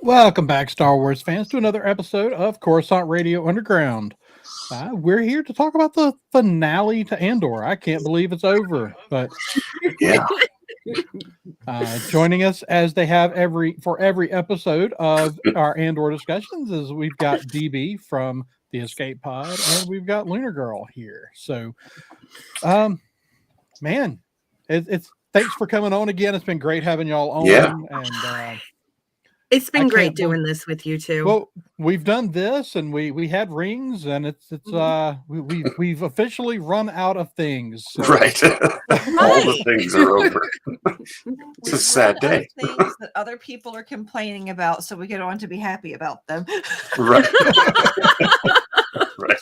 Welcome back, Star Wars fans, to another episode of Coruscant Radio Underground. We're here to talk about the finale to Andor. I can't believe it's over, but Yeah. joining us as they have every episode of our Andor discussions is we've got DB from the Escape Pod and we've got Lunar Girl here. So, man, it's thanks for coming on again. It's been great having y'all on, Yeah. and it's been great can't believe- doing this with you too. Well, we've done this, and we had rings, and we've officially run out of things. So. Right. All the things are over. It's a sad day. Things that other people are complaining about, so we get on to be happy about them. Right. Right.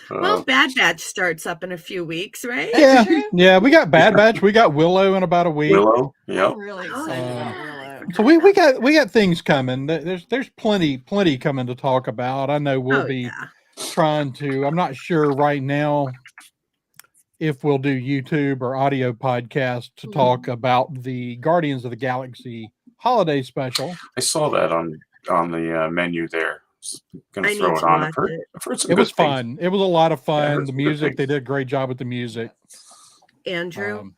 Well, Bad Batch starts up in a few weeks, right? Yeah, yeah. We got Bad Batch. We got Willow in about a week. Willow. Yep. I'm really excited about Willow. So we got things coming. There's plenty coming to talk about. I know we'll be trying to. I'm not sure right now if we'll do YouTube or audio podcast to talk about the Guardians of the Galaxy holiday special. I saw that on the menu there. Gonna I throw need it to on. watch it. I've heard some It good was things. fun. It was a lot of Yeah, fun. it's The good music, things. they did a great job with the music. Andrew,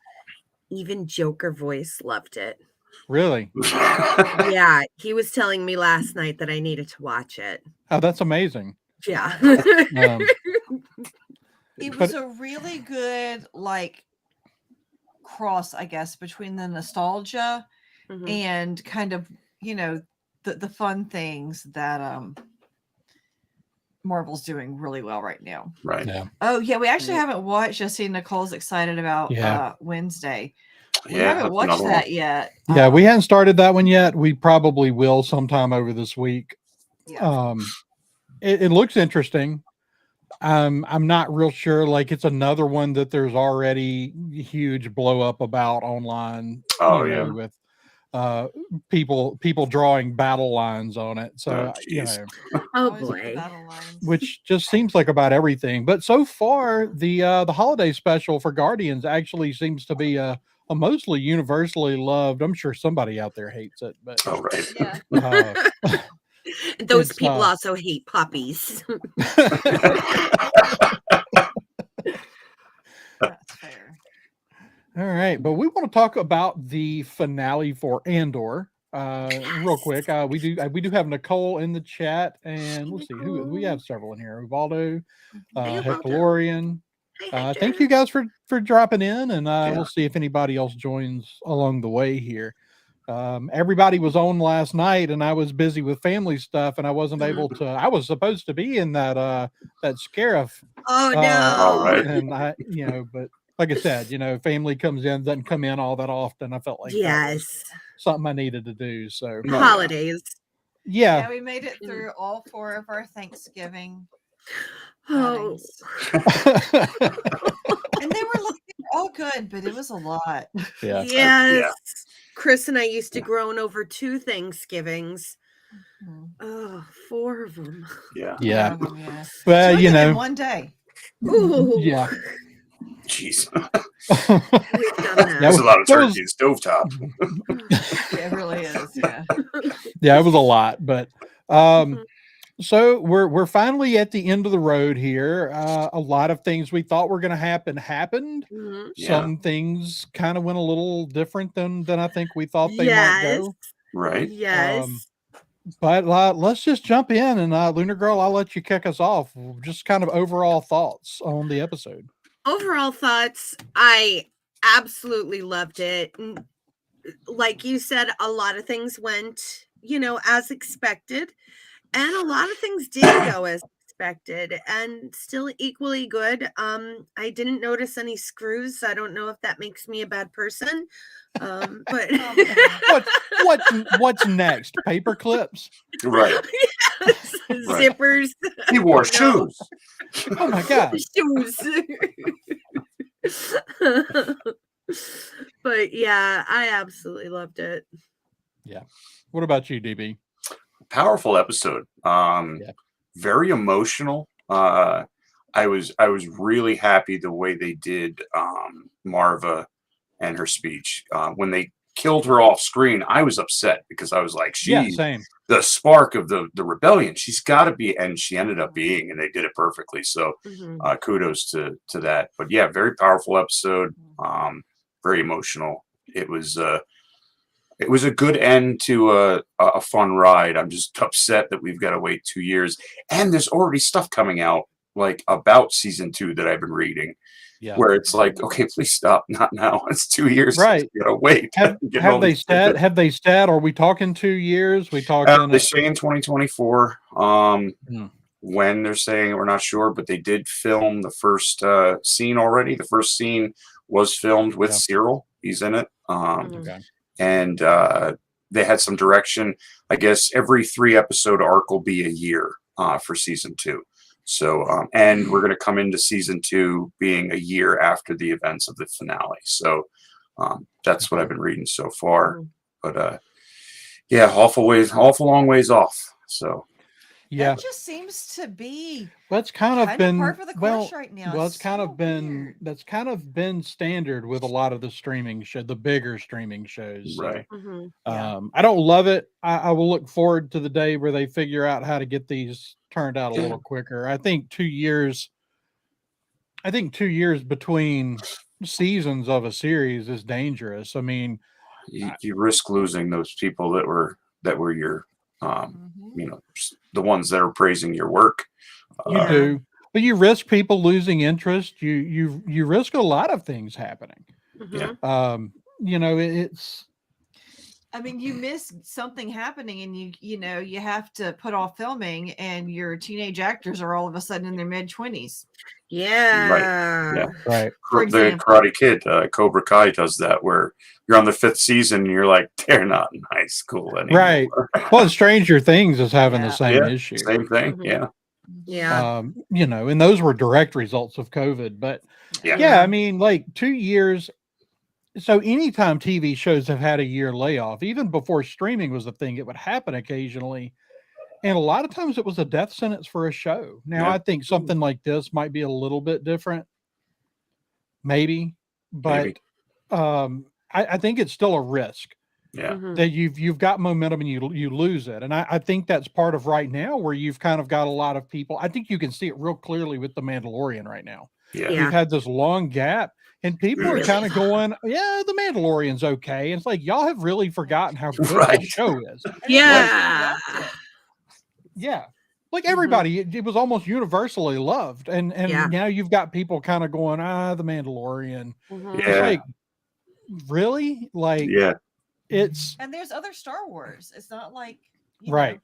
even Joker voice loved it. Really? Yeah, he was telling me last night that I needed to watch it. Oh, that's amazing. Yeah. Um, It was a really good cross, I guess, between the nostalgia Mhm. and kind of the fun things that Marvel's doing really well right now. Right. yeah. Oh yeah, we actually haven't watched. Just see Nicole's excited about Wednesday. We Yeah. haven't that's watched another one. that yet. Yeah, we hadn't started that one yet. We probably will sometime over this week. Yeah. It looks interesting. I'm not real sure. Like, it's another one that there's already huge blow up about online. Oh, you know, with people drawing battle lines on it. So Oh, you geez. know, Oh Always with the boy. battle lines. which just seems like about everything. But so far, the holiday special for Guardians actually seems to be a mostly universally loved. I'm sure somebody out there hates it, but Oh, right. Yeah. uh, Those It's, people also hate puppies. That's fair. all right. But we want to talk about the finale for Andor. Real quick, we do have Nicole in the chat, and let's see who we have several in here. Ubaldo, Hey, Ubaldo. Hecalorian. Hi, Thank Jen. you guys for dropping in, and Yeah. we'll see if anybody else joins along the way here. Everybody was on last night, and I was busy with family stuff, and I wasn't able to. I was supposed to be in that Scarif, Oh no. All right. and but like I said, family doesn't come in all that often. I felt like that was Yes. something I needed to do. So No. Holidays. Yeah, yeah, we made it through all 4 of our Thanksgiving Oh. outings. And they were all good, but it was a lot. yeah. Yes. Chris and I used to groan over 2 Thanksgivings. Mhm. Oh, 4 of them. Yeah. Yeah. Yeah. Well, Doing it in one day. Ooh. yeah. Jeez. We've done that. There's a lot of that was- turkey and stovetop. It really is. Yeah. Yeah, it was a lot, but so we're finally at the end of the road here. A lot of things we thought were going to happen happened. Mhm. Yeah. Some things kind of went a little different than I think we thought they might Yes. go. Right. Yes. But let's just jump in, and Lunar Girl, I'll let you kick us off. Just kind of overall thoughts on the episode. Overall thoughts, I absolutely loved it. Like you said, a lot of things went, as expected, and a lot of things did go as expected and still equally good. I didn't notice any screws. I don't know if that makes me a bad person. But What's next? Paper clips? Right. yes, Right. zippers. He wore No. shoes. Oh my god! Shoes. But yeah, I absolutely loved it. What about you, DB? Powerful episode. Very emotional. I was really happy the way they did Marva and her speech when they killed her off screen, I was upset because I was like, she's same. the spark of the rebellion. She's got to be, and she ended up being, and they did it perfectly. So kudos to that. But yeah, very powerful episode. Very emotional. It was a good end to a fun ride. I'm just upset that we've got to wait 2 years, and there's already stuff coming out like about season 2 that I've been reading. Yeah. Where it's like, okay, please stop. Not now. It's 2 years. Right. You gotta wait. Have they said? Have they said? Are we talking 2 years? We talking? They say in 2024. When they're saying we're not sure, but they did film the first scene already. The first scene was filmed with Cyril. He's in it. And they had some direction. I guess every 3 episode arc will be a year for season 2. So, and we're going to come into season 2 being a year after the events of the finale. So, that's what I've been reading so far. But, yeah, awful long ways off. So, that just seems to be. Well, it's kind of been par for the course right now. Well, it's kind of been that's kind of been standard with a lot of the the bigger streaming shows. Right. So, I don't love it. I will look forward to the day where they figure out how to get these turned out a little quicker. I think 2 years. I think 2 years between seasons of a series is dangerous. I mean, you risk losing those people that were your, the ones that are praising your work. You do, but you risk people losing interest. You risk a lot of things happening. It's. I mean, you miss something happening, and you have to put off filming, and your teenage actors are all of a sudden in their mid-20s. Yeah. Right. The Karate Kid, Cobra Kai does that, where you're on the 5th season and you're like, they're not in high school anymore. Right. Well, Stranger Things is having the same issue. Same thing. Yeah. And those were direct results of COVID. But I mean, like 2 years. So anytime TV shows have had a year layoff, even before streaming was a thing, it would happen occasionally. And a lot of times it was a death sentence for a show. Now, I think something like this might be a little bit different. Maybe. But I think it's still a risk. Yeah. That you've got momentum and you lose it. And I think that's part of right now where you've kind of got a lot of people. I think you can see it real clearly with The Mandalorian right now. Yeah. You've had this long gap. And people are kind of going, The Mandalorian's okay. And it's like, y'all have really forgotten how good the show is. Like everybody, it was almost universally loved. And now you've got people kind of going, The Mandalorian. It's like, really? Like, it's. And there's other Star Wars. It's not like. Right.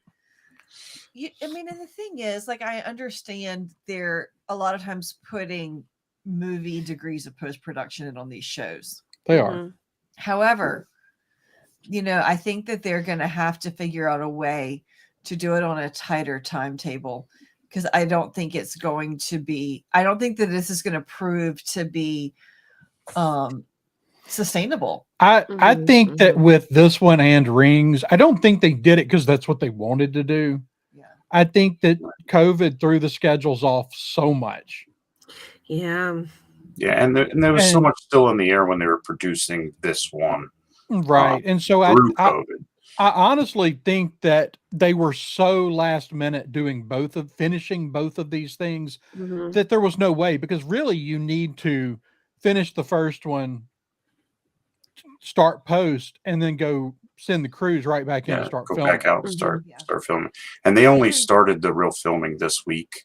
I mean, and the thing is, like, I understand they're a lot of times putting movie degrees of post-production in on these shows. They are. However, I think that they're going to have to figure out a way to do it on a tighter timetable, because I don't think it's going to be, I don't think that this is going to prove to be sustainable. I think that with this one and Rings, I don't think they did it because that's what they wanted to do. I think that COVID threw the schedules off so much. Yeah, and there was so much still in the air when they were producing this one. Right. And so I honestly think that they were so last minute finishing both of these things that there was no way, because really you need to finish the first one, start post, and then go send the crews right back in and start filming. Back out and start filming. And they only started the real filming this week.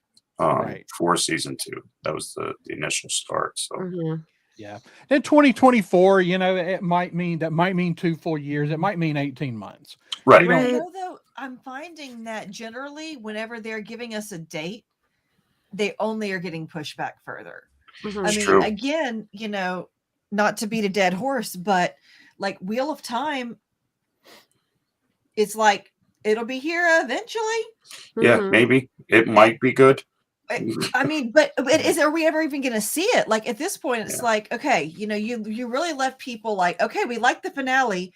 For season 2, that was the initial start. So in 2024, it might mean 2 full years. It might mean 18 months. Right. Although I'm finding that generally, whenever they're giving us a date, they only are getting pushed back further. I mean, again, not to beat a dead horse, but like Wheel of Time, it's like it'll be here eventually. Yeah, maybe it might be good. I mean, but are we ever even going to see it? Like at this point, it's like, okay, you really left people like, okay, we liked the finale,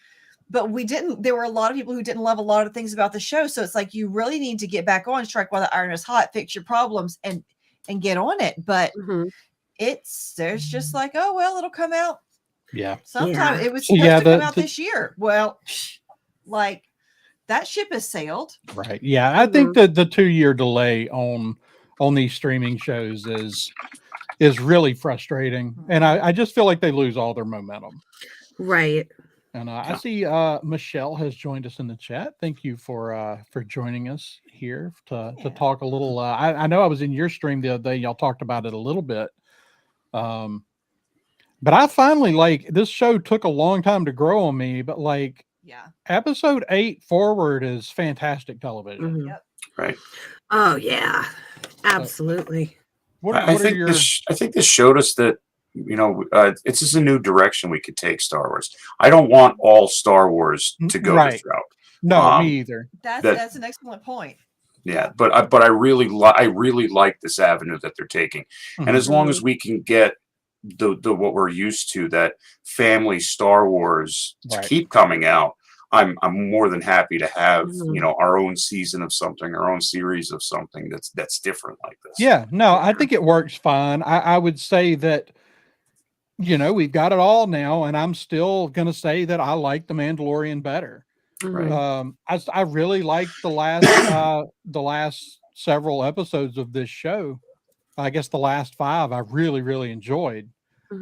but we didn't. There were a lot of people who didn't love a lot of things about the show. So it's like you really need to get back on, strike while the iron is hot, fix your problems, and get on it. But there's just like, oh well, it'll come out Yeah. Sometimes it was So, supposed to come out this year. Well, like that ship has sailed. Right. Yeah. I think that the 2-year delay on these streaming shows is really frustrating. And I just feel like they lose all their momentum. Right. And I see Michelle has joined us in the chat. Thank you for joining us here to talk a little. I know I was in your stream the other day. Y'all talked about it a little bit. But I finally, like, this show took a long time to grow on me, but like, episode 8 forward is fantastic television. Yep. Right. Oh yeah, absolutely. I think this showed us that, you know, it's just a new direction we could take Star Wars. I don't want all Star Wars to go this route. No, me either. That's an excellent point. Yeah, but I really like this avenue that they're taking, and as long as we can get the what we're used to, that family Star Wars to keep coming out, I'm more than happy to have you know, our own season of something, our own series of something that's different like this. Yeah, no, I think it works fine. I would say that, you know, we've got it all now, and I'm still gonna say that I like The Mandalorian better. I really liked the last several episodes of this show. I guess the last 5 I really enjoyed.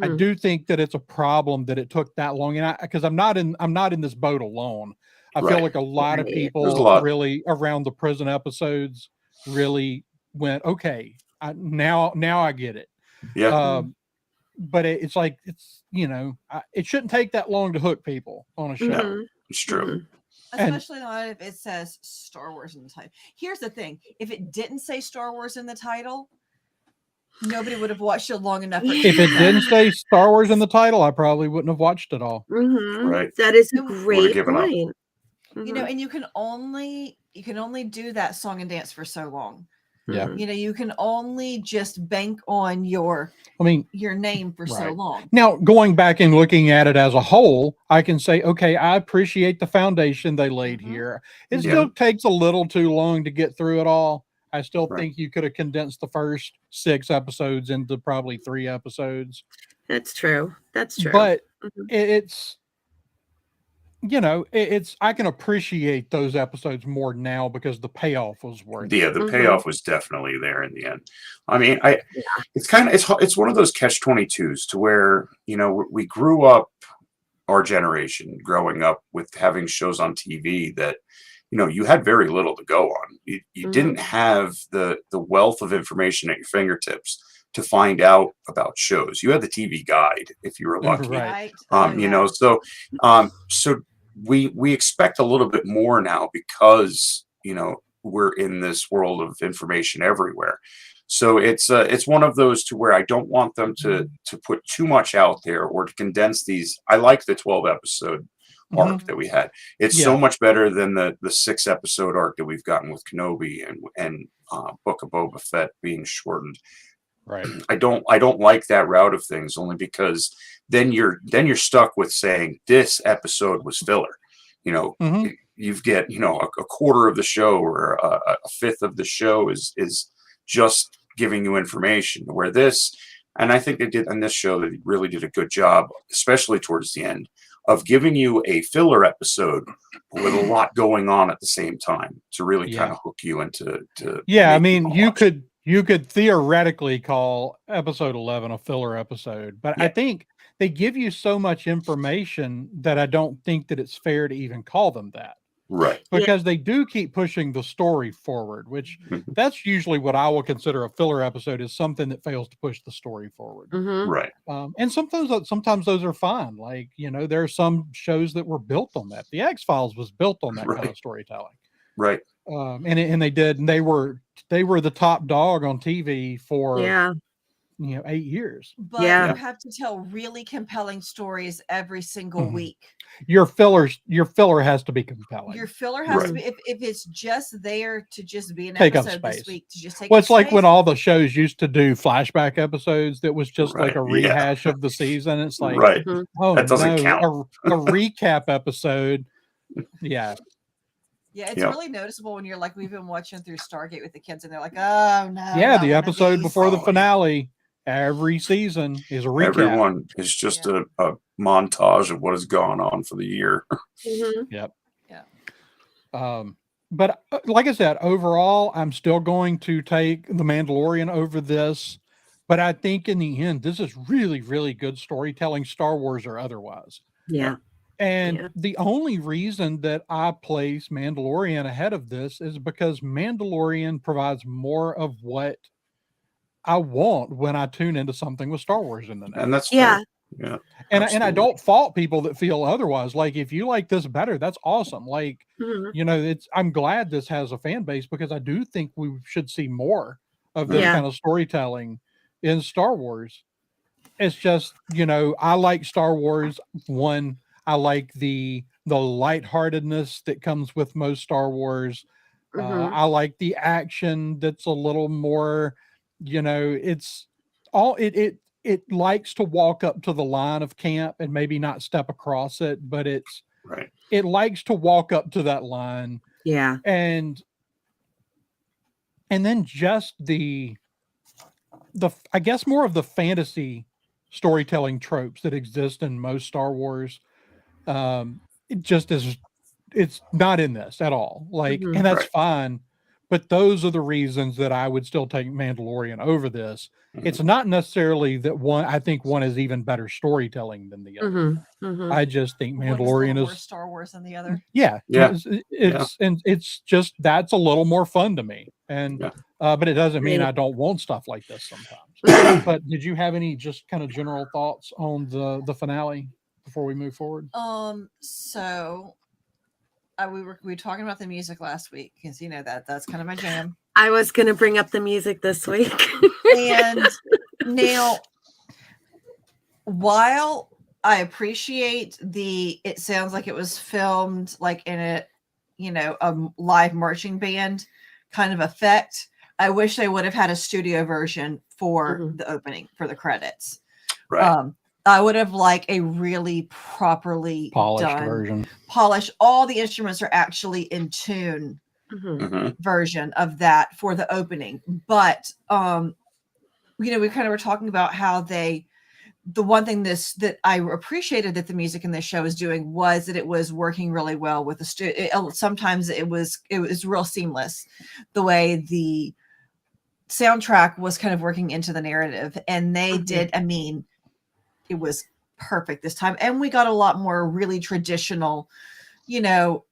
I do think that it's a problem that it took that long, and because I'm not in this boat alone. I feel like a lot of people really around the prison episodes really went, okay, now I get it. Yeah. But it's like, it's, you know, it shouldn't take that long to hook people on a show. No, it's true. Especially not if it says Star Wars in the title. Here's the thing: if it didn't say Star Wars in the title, nobody would have watched it long enough. If it didn't say Star Wars in the title, I probably wouldn't have watched it all. Right. That is a great point. You know, and you can only do that song and dance for so long. Yeah. You know, you can only just bank on your name for so long. Now, going back and looking at it as a whole, I can say, okay, I appreciate the foundation they laid here. It still takes a little too long to get through it all. I still think you could have condensed the first 6 episodes into probably 3 episodes. That's true. That's true. But it's, you know, I can appreciate those episodes more now because the payoff was worth it. Yeah, the payoff was definitely there in the end. I mean, it's one of those catch-22s to where, you know, we grew up, our generation growing up with having shows on TV that, you know, you had very little to go on. You didn't have the wealth of information at your fingertips to find out about shows. You had the TV guide if you were lucky. You know, so we expect a little bit more now because, you know, we're in this world of information everywhere. So it's one of those to where I don't want them to put too much out there or to condense these. I like the 12 episode arc that we had. It's so much better than the 6 episode arc that we've gotten with Kenobi and Book of Boba Fett being shortened. Right. I don't like that route of things, only because then you're stuck with saying this episode was filler. You know, you get, you know, a quarter of the show or a fifth of the show is just giving you information, where this, and I think they did on this show, they really did a good job, especially towards the end, of giving you a filler episode with a lot going on at the same time to really kind of hook you into. I mean, you could theoretically call episode 11 a filler episode, but I think they give you so much information that I don't think that it's fair to even call them that. Right. Because they do keep pushing the story forward, which that's usually what I will consider a filler episode, is something that fails to push the story forward. Right. And sometimes those are fine. Like, you know, there are some shows that were built on that. The X-Files was built on that kind of storytelling. Right. And they were the top dog on TV for 8 years. But you have to tell really compelling stories every single week. Your filler has to be compelling. Your filler has to be, if it's just there to just be an take episode up space. This week, to just take it's like when all the shows used to do flashback episodes that was just like a rehash of the season. It's like, oh, that doesn't count. a recap episode. Yeah, it's really noticeable when you're like, we've been watching through Stargate with the kids, and they're like, oh no. Yeah, the episode before the finale. Every season is a recap. Everyone is just a montage of what has gone on for the year. Yep. Yeah. But like I said, overall, I'm still going to take The Mandalorian over this. But I think in the end, this is really, really good storytelling, Star Wars or otherwise. Yeah. And the only reason that I place Mandalorian ahead of this is because Mandalorian provides more of what I want when I tune into something with Star Wars in the name. And that's fair. Yeah. And I don't fault people that feel otherwise. Like, if you like this better, that's awesome. Like, you know, I'm glad this has a fan base, because I do think we should see more of this kind of storytelling in Star Wars. It's just, you know, I like Star Wars. One, I like the lightheartedness that comes with most Star Wars. I like the action that's a little more, you know, it's all it likes to walk up to the line of camp and maybe not step across it, but it likes to walk up to that line. Yeah. And then just the I guess more of the fantasy storytelling tropes that exist in most Star Wars. It just is, it's not in this at all. Like, and that's fine. But those are the reasons that I would still take Mandalorian over this. It's not necessarily that one, I think one is even better storytelling than the other. I just think Mandalorian is Star Wars than the other. Yeah. And it's just, that's a little more fun to me. And, but it doesn't mean I don't want stuff like this sometimes. But did you have any just kind of general thoughts on the finale before we move forward? So we were talking about the music last week, because you know that's kind of my jam. I was going to bring up the music this week. And now, while I appreciate it sounds like it was filmed like in a, you know, a live marching band kind of effect, I wish they would have had a studio version for the opening, for the credits. Right. I would have liked a really properly polished version. Polished. All the instruments are actually in tune version of that for the opening. But, you know, we kind of were talking about how the one thing that I appreciated that the music in this show is doing was that it was working really well with the studio. Sometimes it was real seamless, the way the soundtrack was kind of working into the narrative, and they did. I mean, it was perfect this time, and we got a lot more really traditional, you know,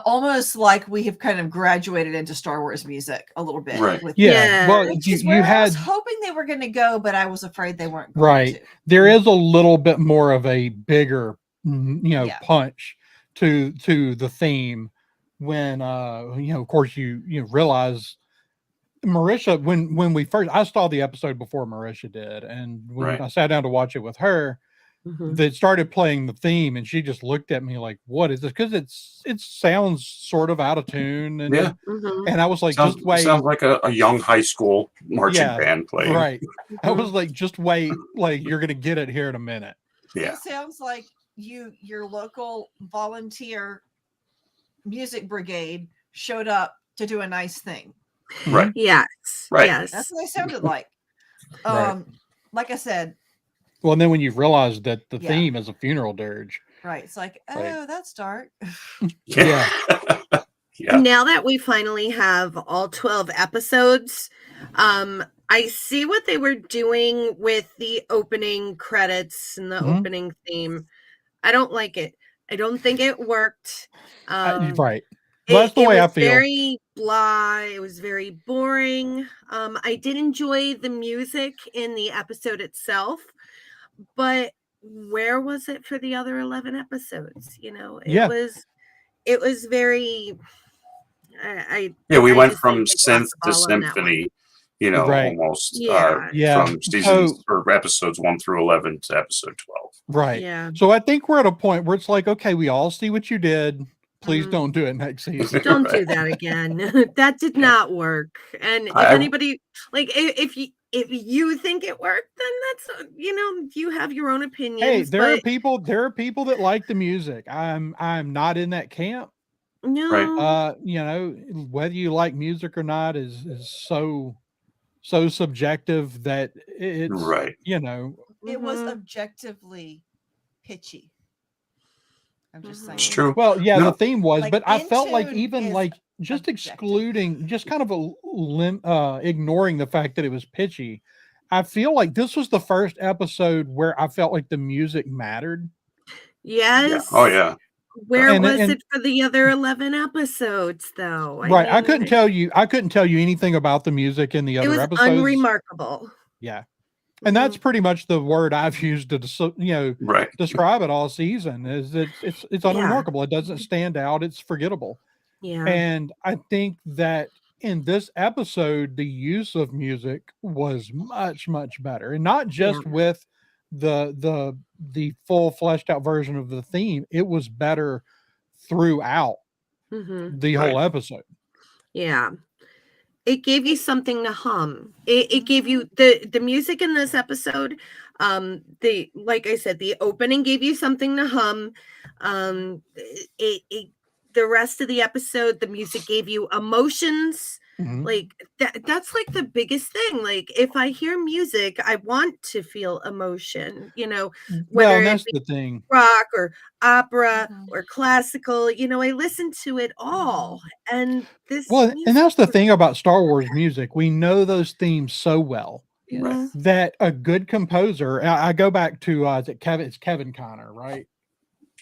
almost like we have kind of graduated into Star Wars music a little bit. Right. With Well, you had, I was hoping they were going to go, but I was afraid they weren't going right. to. There is a little bit more of a bigger, you know, punch to the theme when, you know, of course you realize Marisha, when we first, I saw the episode before Marisha did. And when I sat down to watch it with her, they started playing the theme, and she just looked at me like, what is this? Because it sounds sort of out of tune. And and I was like, just wait. Sounds like a young high school marching band playing. Right. I was like, just wait, like you're gonna get it here in a minute. Yeah. It sounds like your local volunteer music brigade showed up to do a nice thing. Right. Yes. Right. Yes. That's what they sounded like. Like I said. Well, and then when you realize that the theme is a funeral dirge. Right. It's like, oh, that's dark. Yeah. Now that we finally have all 12 episodes, I see what they were doing with the opening credits and the opening theme. I don't like it. I don't think it worked. Right. Well, that's the way I feel. Very blah. It was very boring. I did enjoy the music in the episode itself, but where was it for the other 11 episodes? You know, it was very. We went from synth to symphony. You know, almost from seasons or episodes 1 through 11 to episode 12. Right. Yeah. So I think we're at a point where it's like, okay, we all see what you did. Please don't do it next season. Don't do that again. That did not work. And if anybody, like, if you think it worked, then that's, you know, you have your own opinions. Hey, there are people that like the music. I'm not in that camp. No. You know, whether you like music or not is so so subjective that it's right. It was objectively pitchy. I'm just saying. It's true. Well, yeah, No. the theme was, Like, but I In felt like Tune even is like just objective. excluding, just kind of ignoring the fact that it was pitchy. I feel like this was the first episode where I felt like the music mattered. Yes. Yeah. Oh yeah. Where was it for the other 11 episodes, though? Right. I couldn't tell you anything about the music in the other episodes. It was unremarkable. Yeah. And that's pretty much the word I've used to describe it all season. Is it's unremarkable. It doesn't stand out. It's forgettable. Yeah. And I think that in this episode, the use of music was much, much better, and not just with the full fleshed out version of the theme. It was better throughout the whole episode. Yeah. It gave you something to hum. It gave you the music in this episode. Like I said, the opening gave you something to hum. The rest of the episode, the music gave you emotions. Like that's like the biggest thing. Like if I hear music, I want to feel emotion, whether that's the thing. Rock or opera or classical, I listen to it all. And and that's the thing about Star Wars music. We know those themes so well that a good composer, I go back to it's Kevin Conner, right?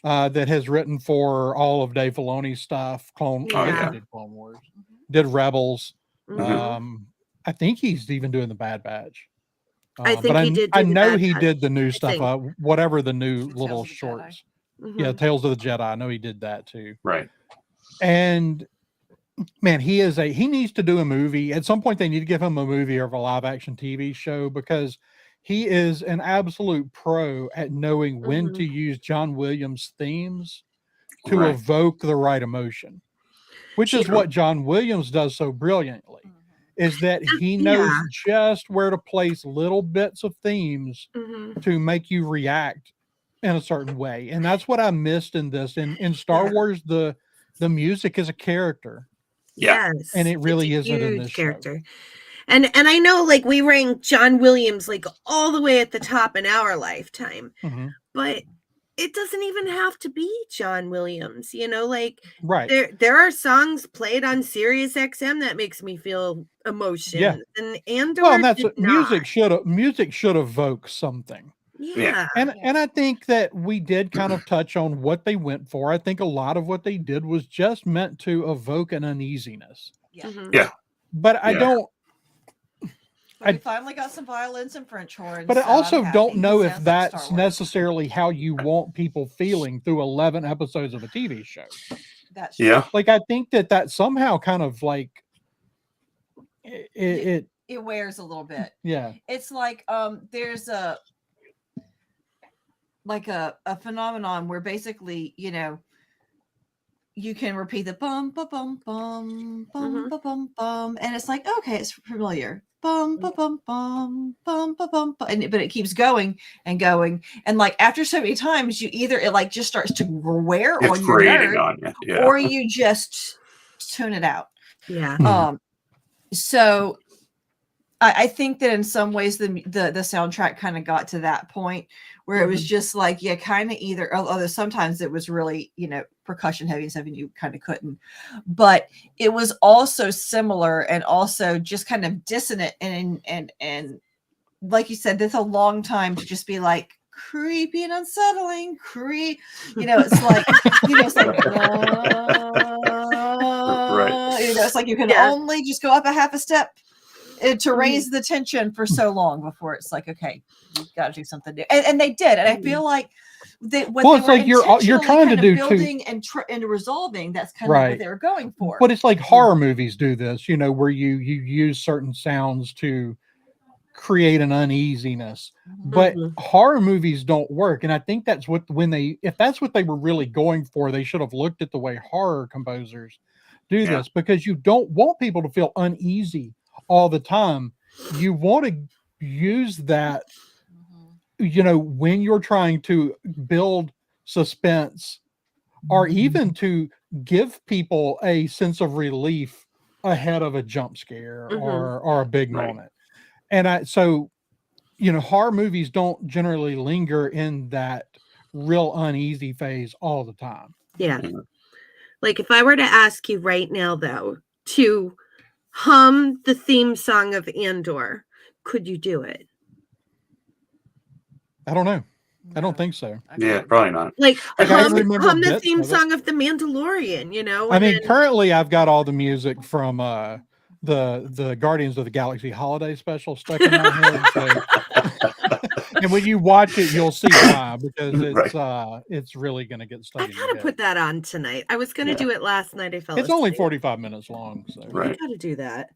That has written for all of Dave Filoni's stuff. Did Clone Wars, did Rebels. I think he's even doing the Bad Batch. I think he did. I know he did the new stuff. Whatever the new little shorts. Yeah, Tales of the Jedi. I know he did that too. Right. And man, he needs to do a movie. At some point, they need to give him a movie or a live action TV show, because he is an absolute pro at knowing when to use John Williams themes to evoke the right emotion, which is what John Williams does so brilliantly, is that he knows just where to place little bits of themes to make you react in a certain way. And that's what I missed in this. In Star Wars, the music is a character. Yes. And it really isn't in this character. Show. And I know, like, we rank John Williams like all the way at the top in our lifetime, but it doesn't even have to be John Williams, like there are songs played on Sirius XM that makes me feel emotion. Yeah. And Andor, well, and that's what music should evoke something. Yeah. And I think that we did kind of touch on what they went for. I think a lot of what they did was just meant to evoke an uneasiness. Yeah. But I don't. We finally got some violins and French horns. But I also don't know if that's necessarily how you want people feeling through 11 episodes of a TV show. That's like, I think that somehow kind of like it wears a little bit. Yeah. It's like there's a phenomenon where basically, you can repeat the bum bum bum bum bum bum bum, and it's like, okay, it's familiar. Bum bum bum bum bum bum bum, but it keeps going and going, and like after so many times, you either it like just starts to wear on your nerve, or you just tune it out. Yeah. So I think that in some ways the soundtrack kind of got to that point where it was just like, kind of either, although sometimes it was really, percussion heavy and stuff and you kind of couldn't, but it was also similar and also just kind of dissonant and like you said, there's a long time to just be like creepy and unsettling, it's like, it's like, it's like you can only just go up a half a step to raise the tension for so long before it's like, okay, you've got to do something new. And they did. And I feel like it's like you're trying to do building and resolving. That's kind of what they were going for. But it's like horror movies do this, where you use certain sounds to create an uneasiness. But horror movies don't work. And I think that's if that's what they were really going for, they should have looked at the way horror composers do this, because you don't want people to feel uneasy all the time. You want to use that, when you're trying to build suspense or even to give people a sense of relief ahead of a jump scare or a big moment. so, horror movies don't generally linger in that real uneasy phase all the time. Yeah. Like if I were to ask you right now, though, to hum the theme song of Andor, could you do it? I don't know. I don't think so. Yeah, probably not. Like I can hum remember the bits theme of it. song of The Mandalorian, I mean, currently I've got all the music from the Guardians of the Galaxy holiday special stuck in my head. So, and when you watch it, you'll see why, because it's really going to get stuck. I gotta put that on tonight. I was gonna do it last night. I fell asleep. It's only 45 minutes long, so I gotta do that.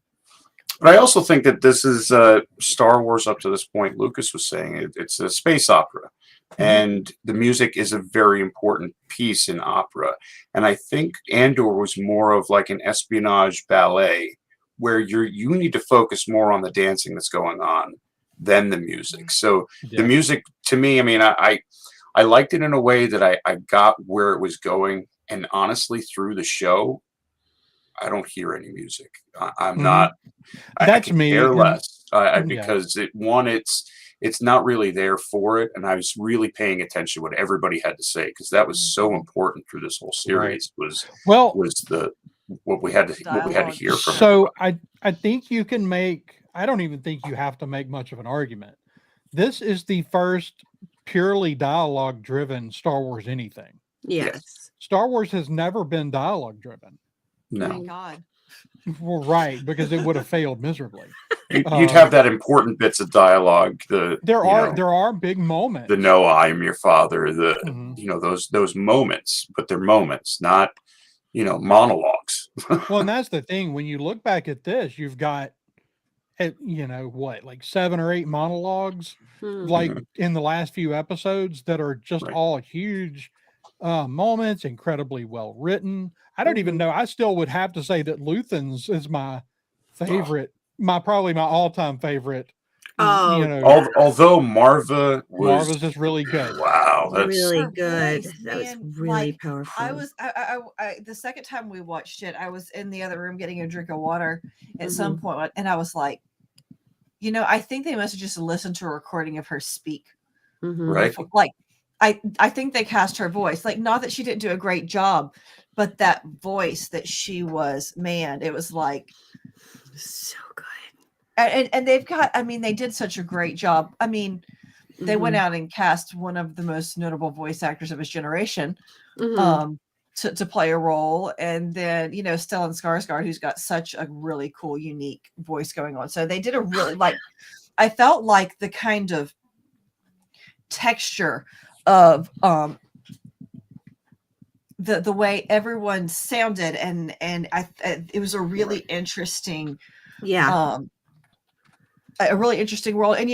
But I also think that this is Star Wars up to this point. Lucas was saying it's a space opera, and the music is a very important piece in opera. And I think Andor was more of like an espionage ballet, where you need to focus more on the dancing that's going on than the music. So the music, to me, I mean, I liked it in a way that I got where it was going, and honestly, through the show, I don't hear any music. I'm not. That's me. Care less because it's not really there for it, and I was really paying attention to what everybody had to say, because that was so important through this whole series. Was what we had to hear from. So I think you can make. I don't even think you have to make much of an argument. This is the first purely dialogue driven Star Wars anything. Yes. Star Wars has never been dialogue driven. No. Thank God. Well, right, because it would have failed miserably. You'd have that important bits of dialogue. There are big moments. No, I am your father. Those moments, but they're moments, not monologues. Well, and that's the thing. When you look back at this, you've got like 7 or 8 monologues, like in the last few episodes, that are just all huge moments, incredibly well written. I don't even know. I still would have to say that Luthen's is my favorite, probably my all-time favorite. Although Marva's just really good. Wow, that's really good. Voice, that man, was really powerful. I the second time we watched it, I was in the other room getting a drink of water at some point, and I was like, I think they must have just listened to a recording of her speak. Right. Like, I think they cast her voice. Like, not that she didn't do a great job, but that voice that she was, man, it was like so good. And they've got, I mean, they did such a great job. I mean, they went out and cast one of the most notable voice actors of his generation to play a role. And then, Stellan Skarsgård, who's got such a really cool, unique voice going on. So they did a really, I felt like the kind of texture of the way everyone sounded, and it was a really interesting a really interesting world, and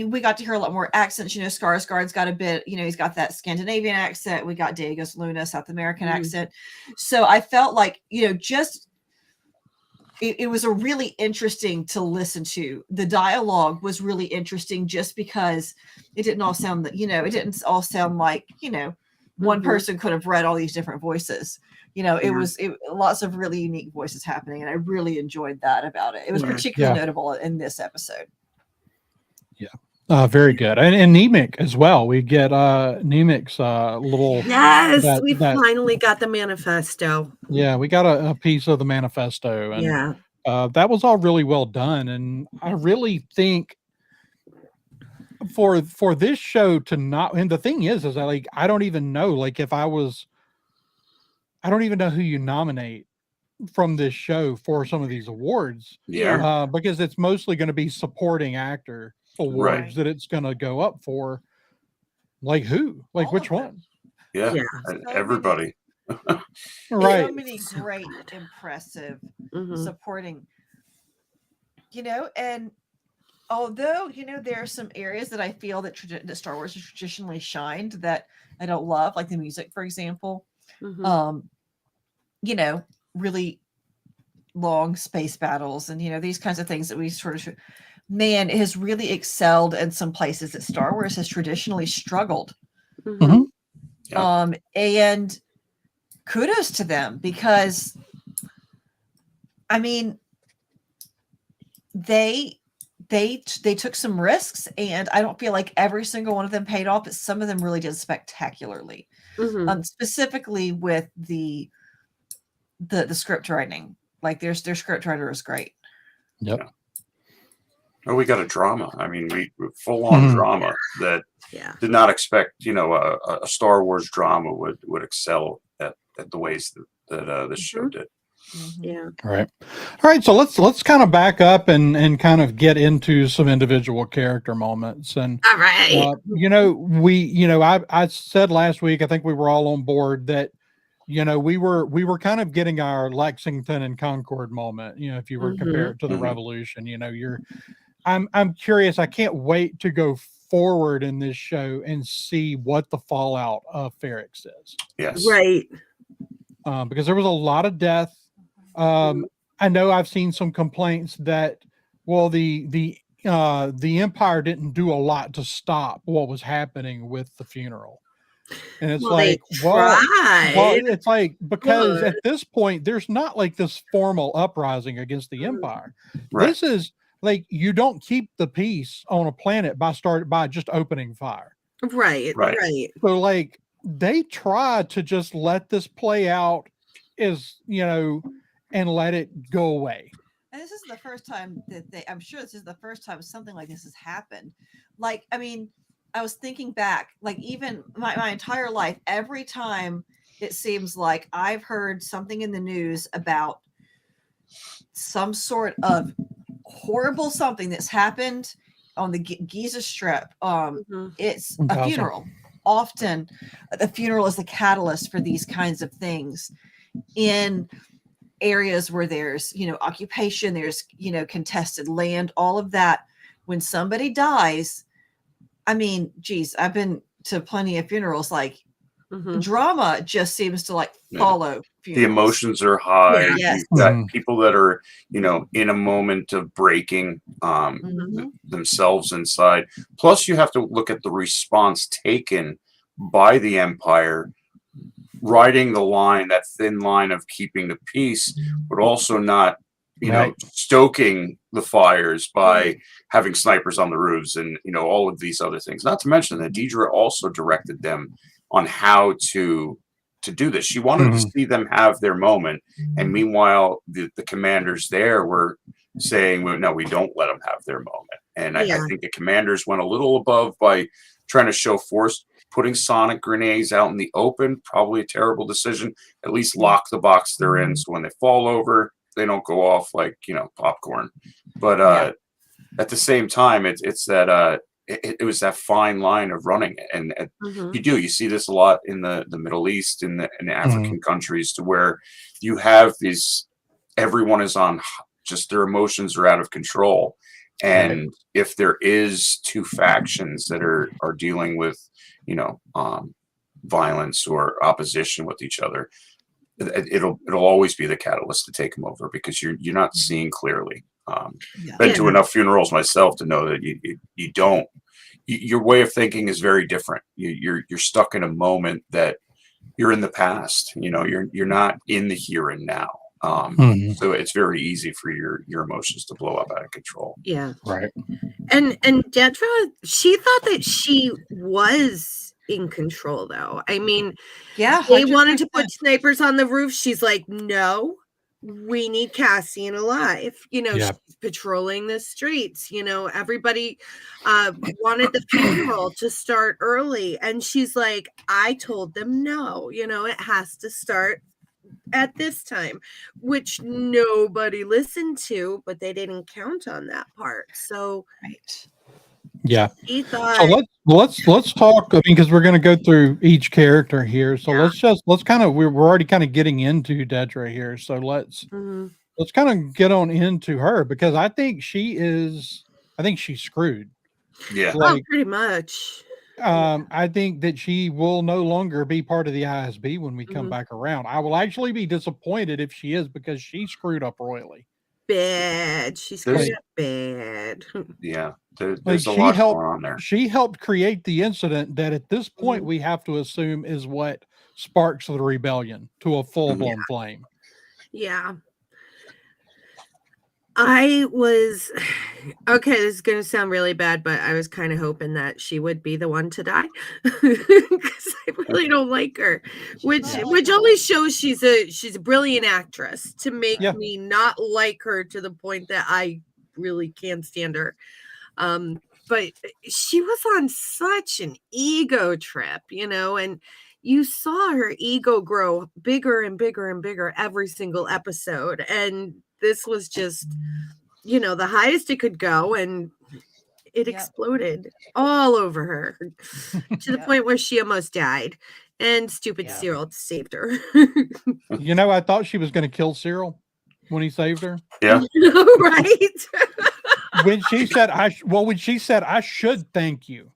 we got to hear a lot more accents. Skarsgård's got a bit, he's got that Scandinavian accent. We got Diego Luna, South American accent. So I felt like, just it was a really interesting to listen to. The dialogue was really interesting, just because it didn't all sound that, it didn't all sound like, one person could have read all these different voices. It was lots of really unique voices happening, and I really enjoyed that about it. It was particularly notable in this episode. Yeah, very good, and Nemec as well. We get Nemec's little. Yes, we finally got the manifesto. Yeah, we got a piece of the manifesto, and that was all really well done. And I really think for this show to not, and the thing is I don't even know, if I don't even know who you nominate from this show for some of these awards. Because it's mostly going to be supporting actor awards that it's going to go up for. Like who? Like which one? Yeah. Everybody. Right. So many great, impressive supporting. And although, there are some areas that I feel that Star Wars has traditionally shined that I don't love, like the music, for example. Really long space battles and, these kinds of things that we sort of, man, it has really excelled in some places that Star Wars has traditionally struggled. And kudos to them, because, I mean, they they took some risks, and I don't feel like every single one of them paid off, but some of them really did spectacularly. Specifically with the script writing. Like their script writer is great. Yep. Yeah. Oh, we got a drama. I mean, we full on drama that did not expect, a Star Wars drama would excel at the ways that this show did. Yeah. All right. So let's kind of back up and kind of get into some individual character moments. And all right, I said last week, I think we were all on board that, we were kind of getting our Lexington and Concord moment. If you were compared to the Revolution, I'm curious. I can't wait to go forward in this show and see what the fallout of Ferrix is. Yes. Right. Because there was a lot of death. I know I've seen some complaints that, well, the Empire didn't do a lot to stop what was happening with the funeral. And it's it's like, because at this point, there's not like this formal uprising against the Empire. Right. This is like, you don't keep the peace on a planet by just opening fire. Right. So like, they try to just let this play out as, and let it go away. And this is the first time that I'm sure this is the first time something like this has happened. Like, I mean, I was thinking back, like even my entire life, every time it seems like I've heard something in the news about some sort of horrible something that's happened on the Giza Strip. It's a funeral. Often the funeral is the catalyst for these kinds of things in areas where there's, occupation, there's, contested land, all of that. When somebody dies, I mean, geez, I've been to plenty of funerals, like drama just seems to like follow funerals. The emotions are high. Yes. You've got people that are, in a moment of breaking themselves inside. Plus, you have to look at the response taken by the Empire, riding the line, that thin line of keeping the peace, but also not, stoking the fires by having snipers on the roofs and, all of these other things. Not to mention that Deidre also directed them on how to do this. She wanted to see them have their moment. And meanwhile, the commanders there were saying, well, no, we don't let them have their moment. And I think the commanders went a little above by trying to show force. Putting sonic grenades out in the open, probably a terrible decision. At least lock the box they're in, so when they fall over, they don't go off like, popcorn. But at the same time, it's that it was that fine line of running it. And you see this a lot in the Middle East, in the African countries, to where you have these, everyone is on, just their emotions are out of control. And if there is two factions that are dealing with, violence or opposition with each other, it'll always be the catalyst to take them over, because you're not seeing clearly. Been to enough funerals myself to know that you don't. Your way of thinking is very different. You're stuck in a moment that you're in the past. You're not in the here and now. So it's very easy for your emotions to blow up out of control. Yeah. Right. And Dedra, she thought that she was in control, though. I mean, they wanted to put snipers on the roof. She's like, no, we need Cassian alive. She's patrolling the streets. Everybody wanted the funeral to start early. And she's like, I told them no, it has to start at this time, which nobody listened to, but they didn't count on that part. So he thought, so let's talk, I mean, because we're going to go through each character here, so let's kind of, we're already kind of getting into Dedra here, so let's kind of get on into her, because I think she's screwed. Pretty much. I think that she will no longer be part of the ISB when we come back around. I will actually be disappointed if she is, because she screwed up royally. Bad. She screwed up bad. Yeah. There's a lot going on there. She helped create the incident that at this point we have to assume is what sparks the rebellion to a full-blown flame. Yeah. I was, Okay, this is gonna sound really bad, but I was kind of hoping that she would be the one to die because I really don't like her, which only shows she's a brilliant actress to make me not like her to the point that I really can't stand her. But she was on such an ego trip, and you saw her ego grow bigger and bigger and bigger every single episode, and this was just the highest it could go, and it exploded all over her to the point where she almost died, and stupid Cyril saved her. I thought she was going to kill Cyril when he saved her. Yeah. Right. When she said, I should thank you.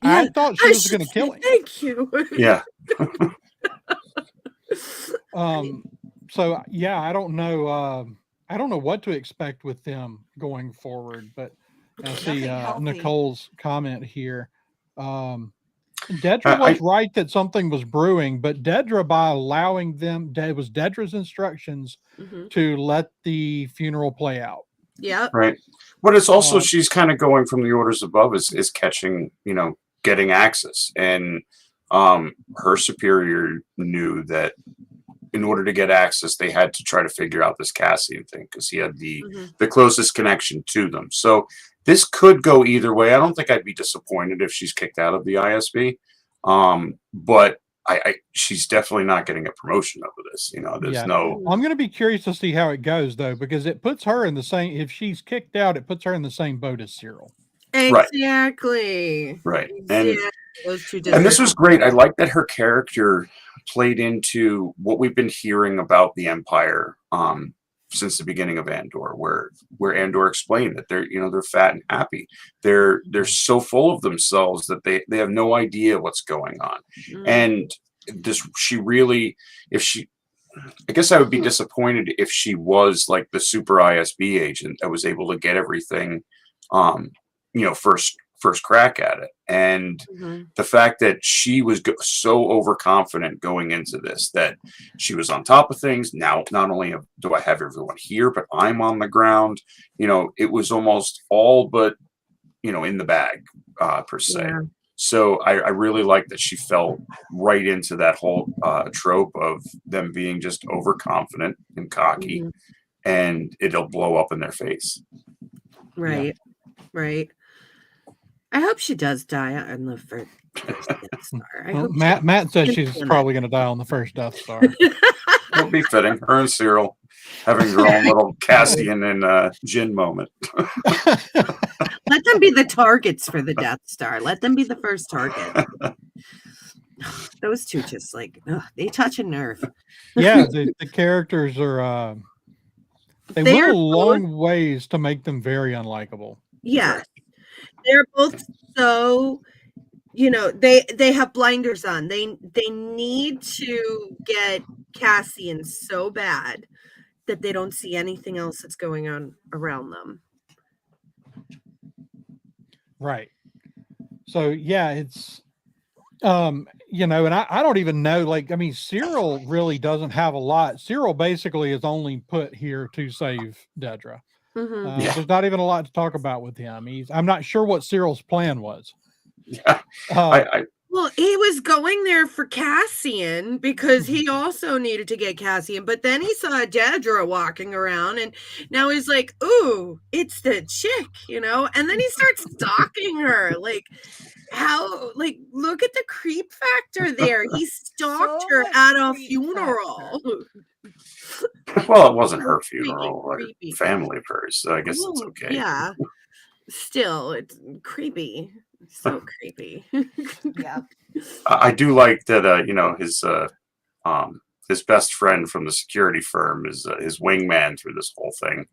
I thought she was going to kill him. Thank you. Yeah. So yeah, I don't know. I don't know what to expect with them going forward, but I see Nicole's comment here. Dedra was right that something was brewing, but Dedra, by allowing them, it was Dedra's instructions to let the funeral play out. Yeah. Right. But it's also she's kind of going from the orders above is catching, getting access. And her superior knew that in order to get access, they had to try to figure out this Cassian thing because he had the closest connection to them. So this could go either way. I don't think I'd be disappointed if she's kicked out of the ISB. But she's definitely not getting a promotion over this. There's no. I'm going to be curious to see how it goes, though, because it puts her in the same. If she's kicked out, it puts her in the same boat as Cyril. Exactly. Right. Exactly. And this was great. I like that her character played into what we've been hearing about the Empire since the beginning of Andor, where Andor explained that they're fat and happy. They're so full of themselves that they have no idea what's going on. And I guess I would be disappointed if she was like the super ISB agent that was able to get everything first crack at it. And the fact that she was so overconfident going into this, that she was on top of things. Now, not only do I have everyone here, but I'm on the ground, it was almost all but, in the bag, per se. Yeah. So I really like that she fell right into that whole trope of them being just overconfident and cocky, and it'll blow up in their face. Right. Yeah. Right. I hope she does die on the first Death Star. Matt says she's probably going to die on the first Death Star. It'll be fitting. Her and Cyril having their own little Cassian and Jin moment. Let them be the targets for the Death Star. Let them be the first target. Those two just they touch a nerve. Yeah, the characters are they went a long ways to make them very unlikable. Yeah. They're both so, they have blinders on. They need to get Cassian so bad that they don't see anything else that's going on around them. Right. So yeah, it's and I don't even know, Cyril really doesn't have a lot. Cyril basically is only put here to save Dedra. There's not even a lot to talk about with him. I'm not sure what Cyril's plan was. Yeah. Well, he was going there for Cassian because he also needed to get Cassian, but then he saw Dedra walking around, and now he's like, "Ooh, it's the chick," and then he starts stalking her. Look at the creep factor there. He stalked her at a funeral. Well, it wasn't her funeral, or family of hers, so I guess it's okay. Yeah. Still, it's creepy. So creepy. Yeah. I do like that, his best friend from the security firm is his wingman through this whole thing.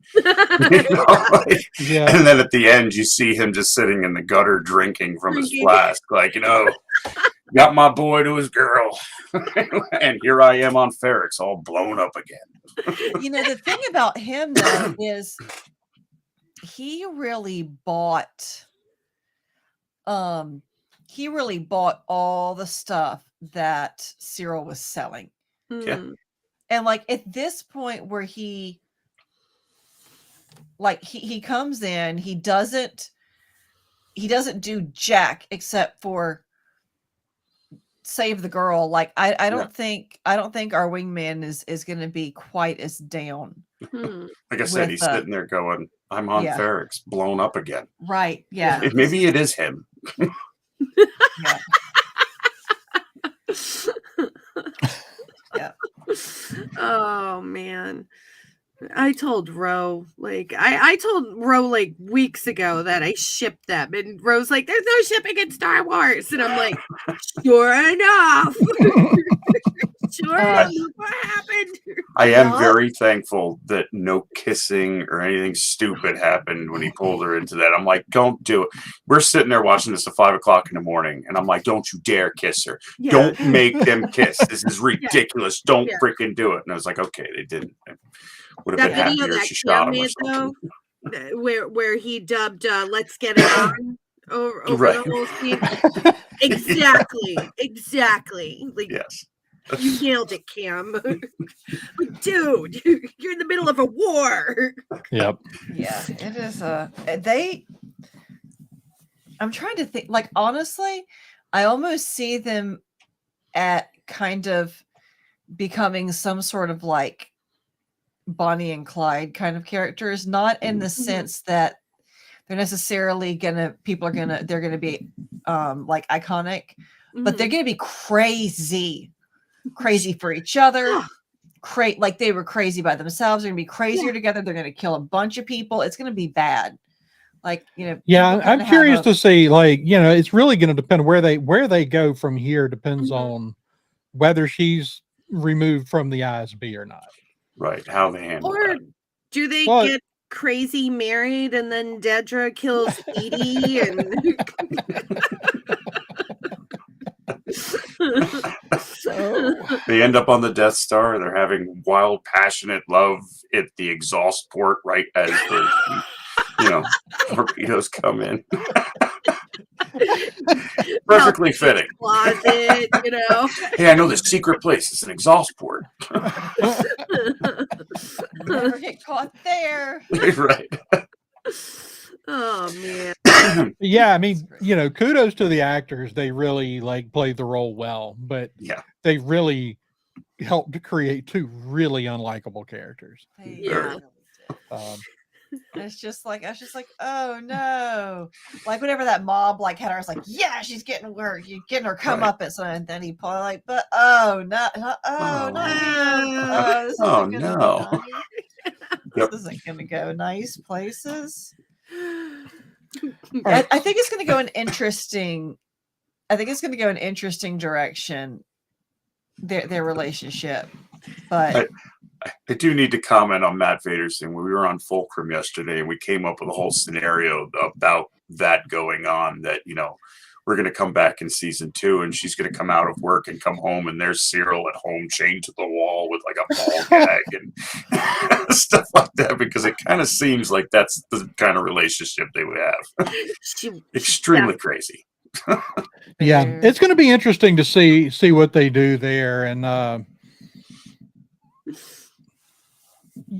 Yeah. And then at the end, you see him just sitting in the gutter drinking from his flask, got my boy to his girl. And here I am on Ferrex, all blown up again. The thing about him, though, is he really bought all the stuff that Cyril was selling. Yeah. And at this point where he like he comes in, he doesn't do jack except for save the girl. Like I don't think our wingman is going to be quite as down. Like I said, he's sitting there going, "I'm on Ferrex, blown up again." Right? Yeah. Maybe it is him. Yeah. Yeah. Oh man. I told Ro, like I told Ro like weeks ago that I shipped them, and Ro's like, "There's no shipping in Star Wars," and I'm like, "Sure enough, sure enough, what happened?" I am very thankful that no kissing or anything stupid happened when he pulled her into that. I'm like, "Don't do it." We're sitting there watching this at 5 o'clock in the morning, and I'm like, "Don't you dare kiss her! Yeah. Don't make them kiss. This is ridiculous. Don't freaking do it." And I was like, "Okay, they didn't." Would have been happier if she shot him or something. Though, where he dubbed "Let's Get It On" over the whole scene. Exactly. Like, yes, you nailed it, Cam. Dude, you're in the middle of a war. Yep. Yeah, it is. I'm trying to think. Like, honestly, I almost see them at kind of becoming some sort of like Bonnie and Clyde kind of characters, not in the sense that they're necessarily they're gonna be like iconic, but they're gonna be crazy for each other. Like they were crazy by themselves. They're gonna be crazier together. They're gonna kill a bunch of people. It's gonna be bad. Like, yeah, I'm curious to see, like, it's really going to depend where they go from here. Depends on whether she's removed from the ISB or not. Right, how they handle that. Do they get crazy married and then Dedra kills Edie and they end up on the Death Star. They're having wild, passionate love at the exhaust port right as the torpedoes come in. Perfectly fitting. Closet, Hey, I know the secret place. It's an exhaust port. Never get caught there. Right. Oh man. Yeah, I mean, kudos to the actors. They really played the role well, but they really helped to create two really unlikable characters. Yeah. I was just like, oh no! Like whenever that mob had her, I was like, yeah, she's getting her comeuppance, and then he probably but no, this isn't gonna go nice places. I think it's gonna go an interesting. I think it's gonna go an interesting direction. Their relationship, but. I do need to comment on Matt Vader's thing. When we were on Fulcrum yesterday, and we came up with a whole scenario about that going on, that, we're going to come back in season 2 and she's going to come out of work and come home and there's Cyril at home chained to the wall with like a ball gag and stuff like that, because it kind of seems like that's the kind of relationship they would have. Extremely crazy. Yeah, it's going to be interesting to see what they do there. And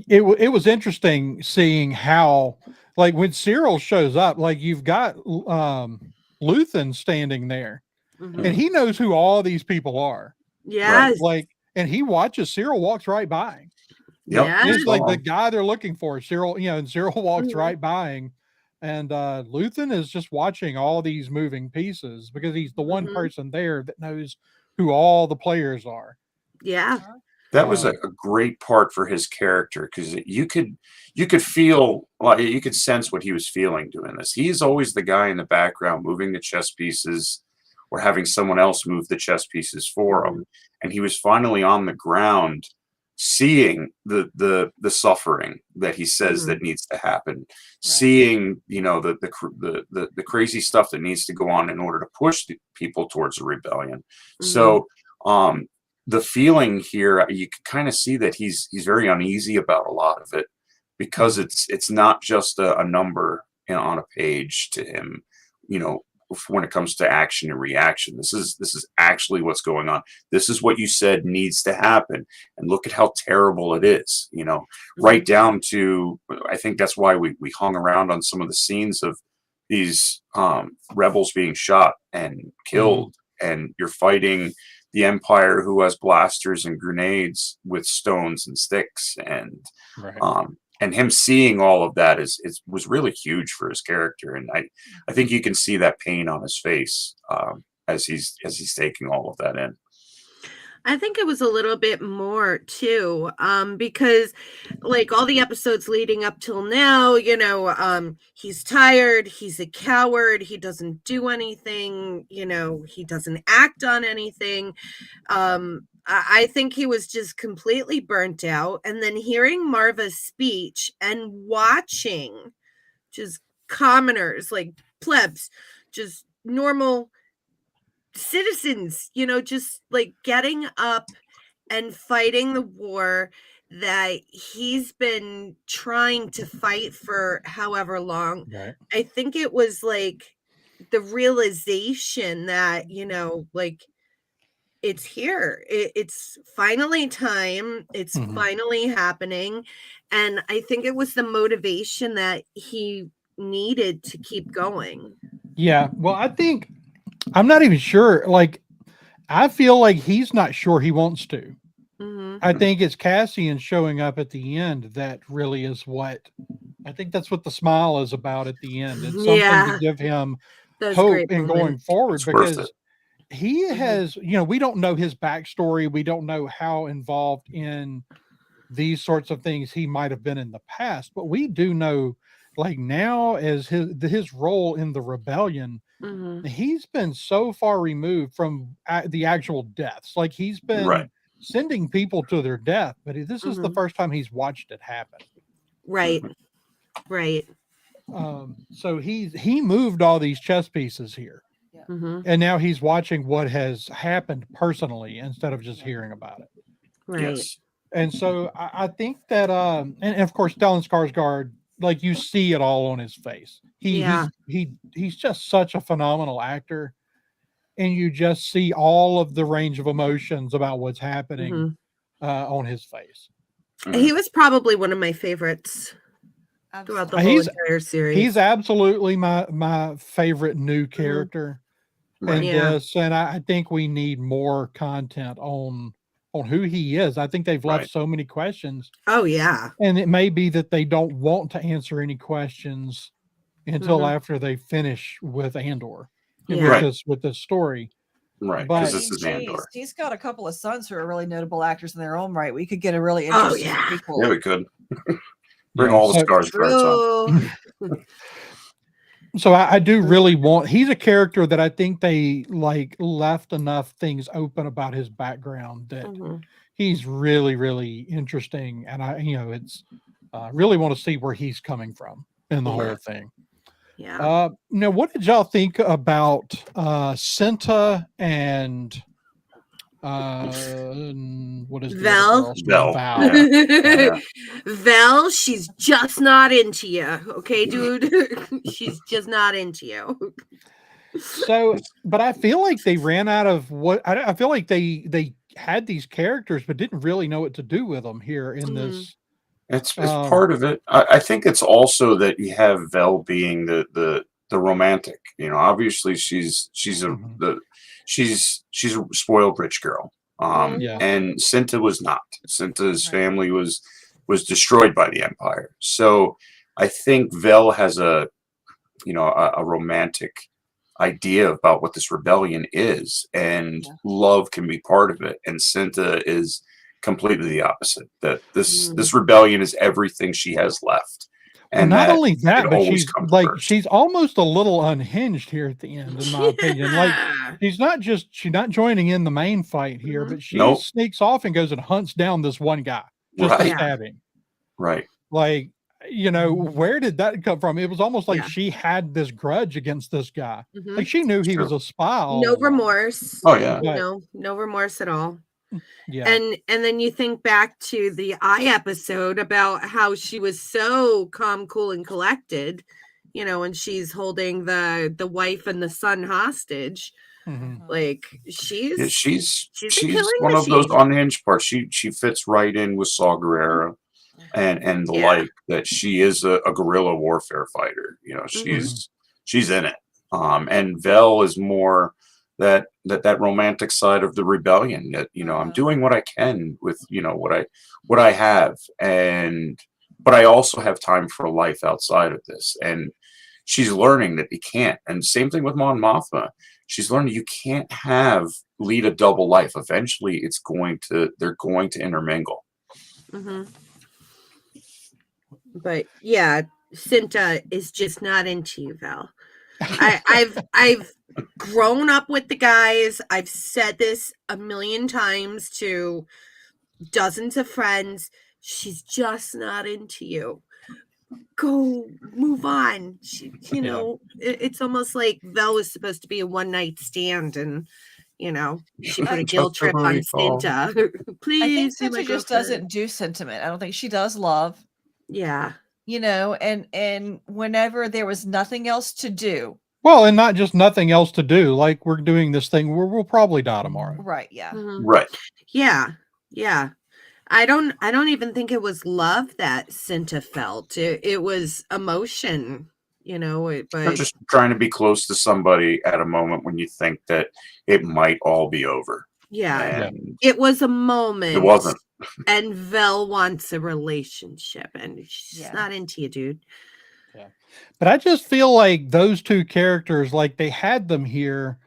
it was interesting seeing how, like, when Cyril shows up, like, you've got Luthen standing there, and he knows who all these people are. Yes. Like, and he watches Cyril walks right by. Yep. He's like the guy they're looking for. Cyril, and Cyril walks right by him. And Luthen is just watching all these moving pieces because he's the one person there that knows who all the players are. Yeah. That was a great part for his character, because you could feel, like, you could sense what he was feeling doing this. He's always the guy in the background moving the chess pieces or having someone else move the chess pieces for him. And he was finally on the ground seeing the suffering that he says that needs to happen, seeing, the crazy stuff that needs to go on in order to push the people towards a rebellion. So, the feeling here, you can kind of see that he's very uneasy about a lot of it, because it's not just a number on a page to him, when it comes to action and reaction. This is actually what's going on. This is what you said needs to happen, and look at how terrible it is. Right down to, I think that's why we hung around on some of the scenes of these rebels being shot and killed, and you're fighting the Empire, who has blasters and grenades with stones and sticks, and him seeing all of that was really huge for his character, and I think you can see that pain on his face as he's taking all of that in. I think it was a little bit more too, because like all the episodes leading up till now, he's tired, he's a coward, he doesn't do anything, he doesn't act on anything. I think he was just completely burnt out. And then hearing Marva's speech and watching just commoners, like plebs, just normal citizens, just like getting up and fighting the war that he's been trying to fight for however long. I think it was like the realization that, like, it's here. It's finally time. It's finally happening. And I think it was the motivation that he needed to keep going. Yeah. Well, I think I'm not even sure. Like, I feel like he's not sure he wants to. I think it's Cassian showing up at the end that really is what I think that's what the smile is about at the end. It's something to give him hope in going forward, because he has, we don't know his backstory. We don't know how involved in these sorts of things he might have been in the past, but we do know, like, now as his role in the rebellion, he's been so far removed from the actual deaths. Like, he's been sending people to their death, but this is the first time he's watched it happen. Right. So he moved all these chess pieces here. And now he's watching what has happened personally instead of just hearing about it. Yes. And so I think that, and of course, Stellan Skarsgård, like, you see it all on his face. He's just such a phenomenal actor, and you just see all of the range of emotions about what's happening on his face. He was probably one of my favorites throughout the whole entire series. He's absolutely my favorite new character in this, and I think we need more content on who he is. I think they've left so many questions. Oh yeah. And it may be that they don't want to answer any questions until after they finish with Andor, with this story. Right, because this is Andor. He's got a couple of sons who are really notable actors in their own right. We could get a really interesting prequel. Yeah, we could. Bring all the Skarsgårds on. So I do really want, he's a character that I think they left enough things open about his background that he's really, really interesting. And it's really want to see where he's coming from in the whole thing. Yeah. Now, what did y'all think about Cinta and what is Val? Val. Val, she's just not into you. Okay, dude? She's just not into you. So, but I feel like they ran out of I feel like they had these characters, but didn't really know what to do with them here in this. It's part of it. I think it's also that you have Vel being the romantic. Obviously she's a spoiled rich girl. And Cinta was not. Cinta's family was destroyed by the Empire. So I think Vel has a romantic idea about what this rebellion is, and love can be part of it. And Cinta is completely the opposite. That this rebellion is everything she has left. And not only that, but she's almost a little unhinged here at the end, in my opinion. Like, she's not joining in the main fight here, but she sneaks off and goes and hunts down this one guy just to stab him. Right. Like, where did that come from? It was almost like she had this grudge against this guy. Like, she knew he was a spy. No remorse. Oh yeah. No remorse at all. Yeah. And then you think back to the episode about how she was so calm, cool, and collected, you know, and she's holding the wife and the son hostage. Like she's a killing one machine. of those unhinged parts. She fits right in with Saw Gerrera and the like, that she is a guerrilla warfare fighter. You know, she's in it. And Vel is more that romantic side of the rebellion, that, you know, I'm doing what I can with, you know, what I have, but I also have time for a life outside of this. And she's learning that you can't. And same thing with Mon Mothma. She's learning you can't lead a double life. Eventually they're going to intermingle. But yeah, Cinta is just not into you, Val. I've grown up with the guys. I've said this a million times to dozens of friends. She's just not into you. Go move on. You know, it's almost like Vel was supposed to be a one night stand, and you know, she put a guilt trip on Cinta. Please, I think Cinta just doesn't do sentiment. I don't think she does love. Yeah. You know, and whenever there was nothing else to do. Well, and not just nothing else to do, like we're doing this thing where we'll probably die tomorrow. Right. Yeah. Right. Yeah. Yeah. I don't even think it was love that Cinta felt. It was emotion, you know, but you're just trying to be close to somebody at a moment when you think that it might all be over. Yeah. It was a moment. It wasn't. And Vel wants a relationship, and she's not into you, dude. Yeah. But I just feel like those two characters, like they had them here,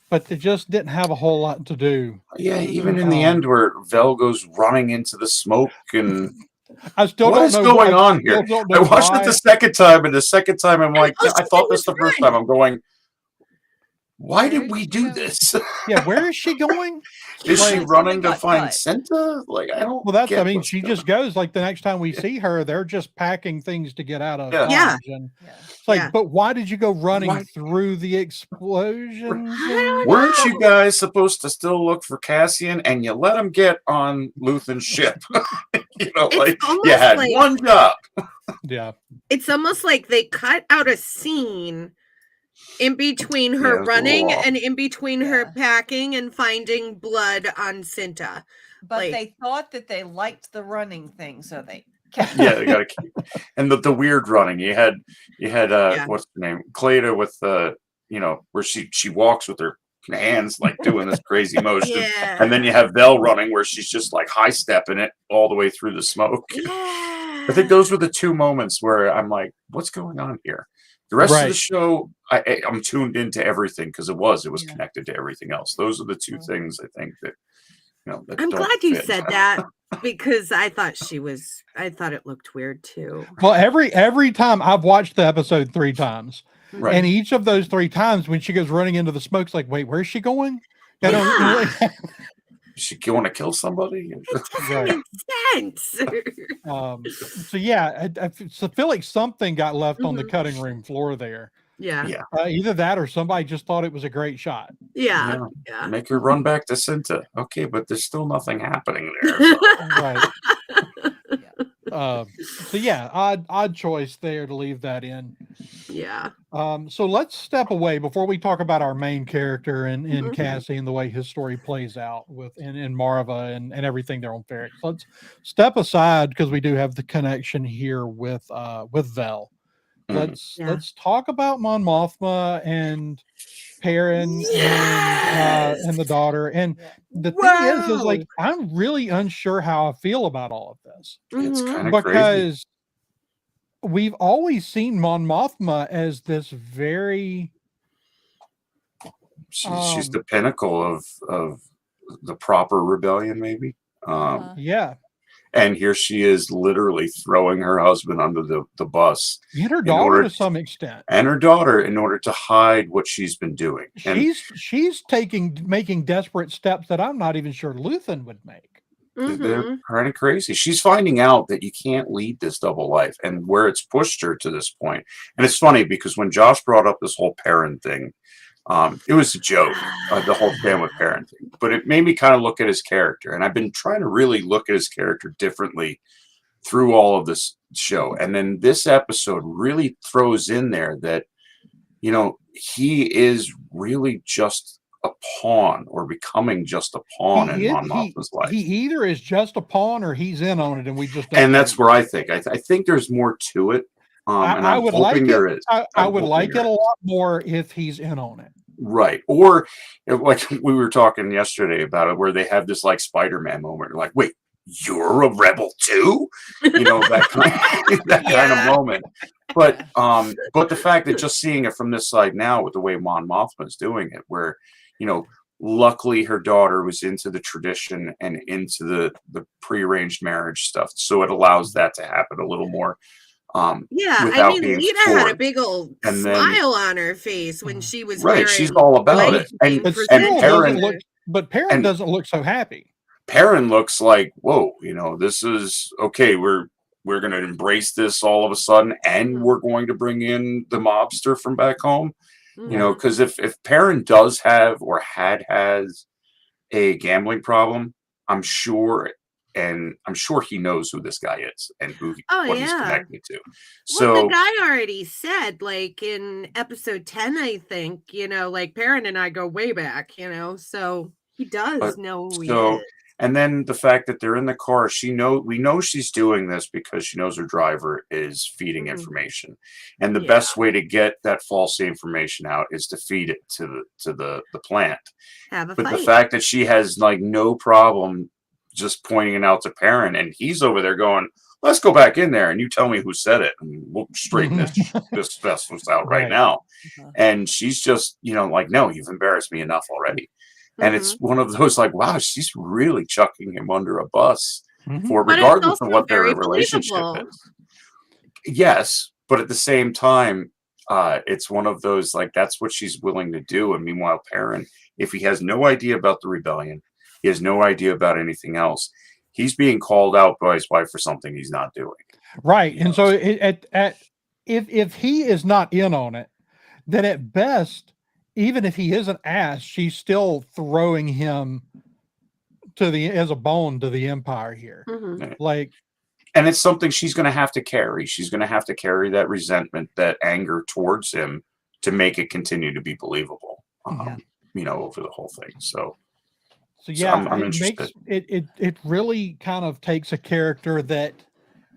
but they just didn't have a whole lot to do. Yeah, even in the end where Vel goes running into the smoke, and I still what don't is know going on here. I watched it the second time, and the second time I'm like, I thought this the first time. I'm going, why did we do this? Yeah, where is she going? Is she running to find Cinta? Like, I don't. Well, that's. I mean, she just goes. Like the next time we see her, they're just packing things to get out of Dodge. Yeah. And it's like, but why did you go running through the explosion? Weren't you guys supposed to still look for Cassian, and you let him get on Luthen's ship? You know, like you had one job. Yeah. It's almost like they cut out a scene in between her running and in between her packing and finding blood on Cinta. But they thought that they liked the running thing, so they kept they gotta keep. And the weird running. You had what's the name? Cleda with you know, where she walks with her hands like doing this crazy motion. And then you have Vel running where she's just like high stepping it all the way through the smoke. I think those were the two moments where I'm like, what's going on here? The rest of the show, I'm tuned into everything because it was connected to everything else. Those are the two things I think that, you know. That I'm glad you said that because I thought it looked weird too. Well, every time I've watched the episode 3 times, and each of those 3 times when she goes running into the smoke, it's like, wait, where's she going? Is she going to kill somebody? It doesn't make sense. So yeah, I feel like something got left on the cutting room floor there. Yeah. Either that or somebody just thought it was a great shot. Yeah. Make her run back to Cinta. Okay, but there's still nothing happening there. So. Right. So yeah, odd choice there to leave that in. Yeah. So let's step away before we talk about our main character and Cassie and the way his story plays out in Marva and everything there on Ferrix. Let's step aside because we do have the connection here with Vel. Let's talk about Mon Mothma and Perrin and the daughter. And the thing is like I'm really unsure how I feel about all of this. It's kind of because crazy. We've always seen Mon Mothma as this very she's the pinnacle of the proper rebellion, maybe. And here she is literally throwing her husband under the bus. And her daughter to some extent. And her daughter in order to hide what she's been doing. She's making desperate steps that I'm not even sure Luthen would make. They're kind of crazy. She's finding out that you can't lead this double life and where it's pushed her to this point. And it's funny because when Josh brought up this whole Perrin thing, it was a joke, the whole thing with parenting, but it made me kind of look at his character. And I've been trying to really look at his character differently through all of this show. And then this episode really throws in there that, you know, he is really just a pawn, or becoming just a pawn in Mon Mothma's life. He either is just a pawn or he's in on it, and we just don't. And that's where I think. I think there's more to it. And I'm hoping there is. I would like it a lot more if he's in on it. Right. Or like we were talking yesterday about it, where they have this like Spider-Man moment. Like, wait, you're a rebel too? You know, that kind of moment. But the fact that just seeing it from this side now, with the way Mon Mothma's doing it, where, you know, luckily her daughter was into the tradition and into the prearranged marriage stuff, so it allows that to happen a little more. I mean, Lita had a big old smile on her face when she was right. She's all about it, and Perrin, but Perrin doesn't look so happy. Perrin looks like, whoa, you know, this is okay. We're going to embrace this all of a sudden, and we're going to bring in the mobster from back home. You know, because if Perrin does have or has a gambling problem, I'm sure he knows who this guy is and what he's connected to. So the guy already said, like in episode 10, I think, you know, like Perrin and I go way back, you know, so he does know who he is. And then the fact that they're in the car, we know she's doing this because she knows her driver is feeding information, and the best way to get that false information out is to feed it to the plant. But the fact that she has like no problem just pointing it out to Perrin, and he's over there going, let's go back in there and you tell me who said it, and we'll straighten this vessels out right now. And she's just, you know, like, no, you've embarrassed me enough already. And it's one of those like, wow, she's really chucking him under a bus for regardless of what their relationship is. Yes, but at the same time, it's one of those like, that's what she's willing to do. And meanwhile, Perrin, if he has no idea about the rebellion, he has no idea about anything else, he's being called out by his wife for something he's not doing. Right. And so if he is not in on it, then at best, even if he isn't asked, she's still throwing him as a bone to the Empire here. Like, and it's something she's going to have to carry. She's going to have to carry that resentment, that anger towards him, to make it continue to be believable. You know, over the whole thing. So yeah, I'm interested. It really kind of takes a character that,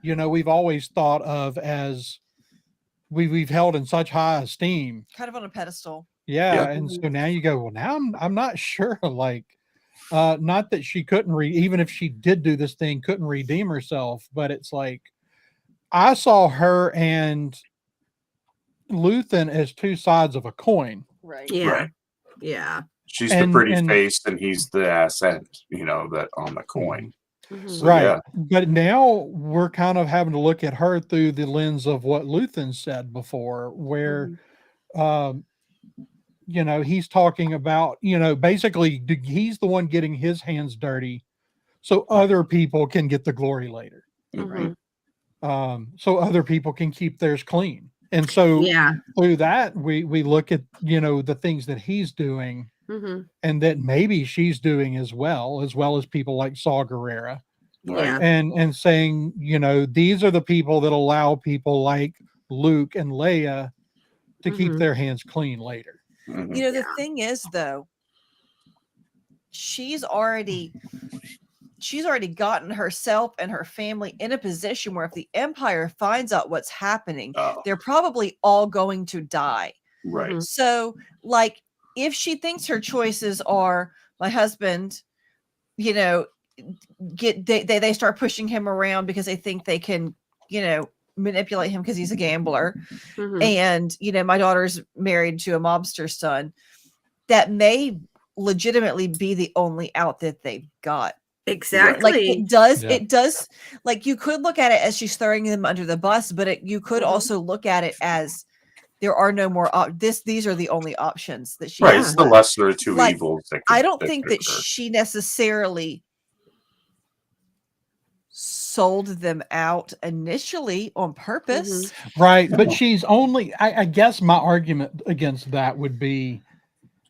you know, we've always thought of as we've held in such high esteem, kind of on a pedestal. Yeah. And so now you go, well, now I'm not sure, like, not that she couldn't even if she did do this thing, couldn't redeem herself, but it's like, I saw her and Luthen as two sides of a coin. Right. Yeah. Right. Yeah. She's the pretty face and he's the ass end, you know, that on the coin. So, right. But now we're kind of having to look at her through the lens of what Luthen said before, where, you know, he's talking about, you know, basically he's the one getting his hands dirty so other people can get the glory later. So other people can keep theirs clean. And so through that, we look at, you know, the things that he's doing and that maybe she's doing as well as people like Saw Gerrera. And saying, you know, these are the people that allow people like Luke and Leia to keep their hands clean later. You know, the thing is, though, she's already gotten herself and her family in a position where if the Empire finds out what's happening, they're probably all going to die. Right. So, like, if she thinks her choices are my husband, you know, they start pushing him around because they think they can, you know, manipulate him because he's a gambler, and you know, my daughter's married to a mobster son, that may legitimately be the only out that they've got. Exactly. Like it does, like, you could look at it as she's throwing them under the bus, but you could also look at it as there are no more these are the only options that she has. It's the lesser of two evils. I don't think that she necessarily sold them out initially on purpose. Right. But she's only, I guess my argument against that would be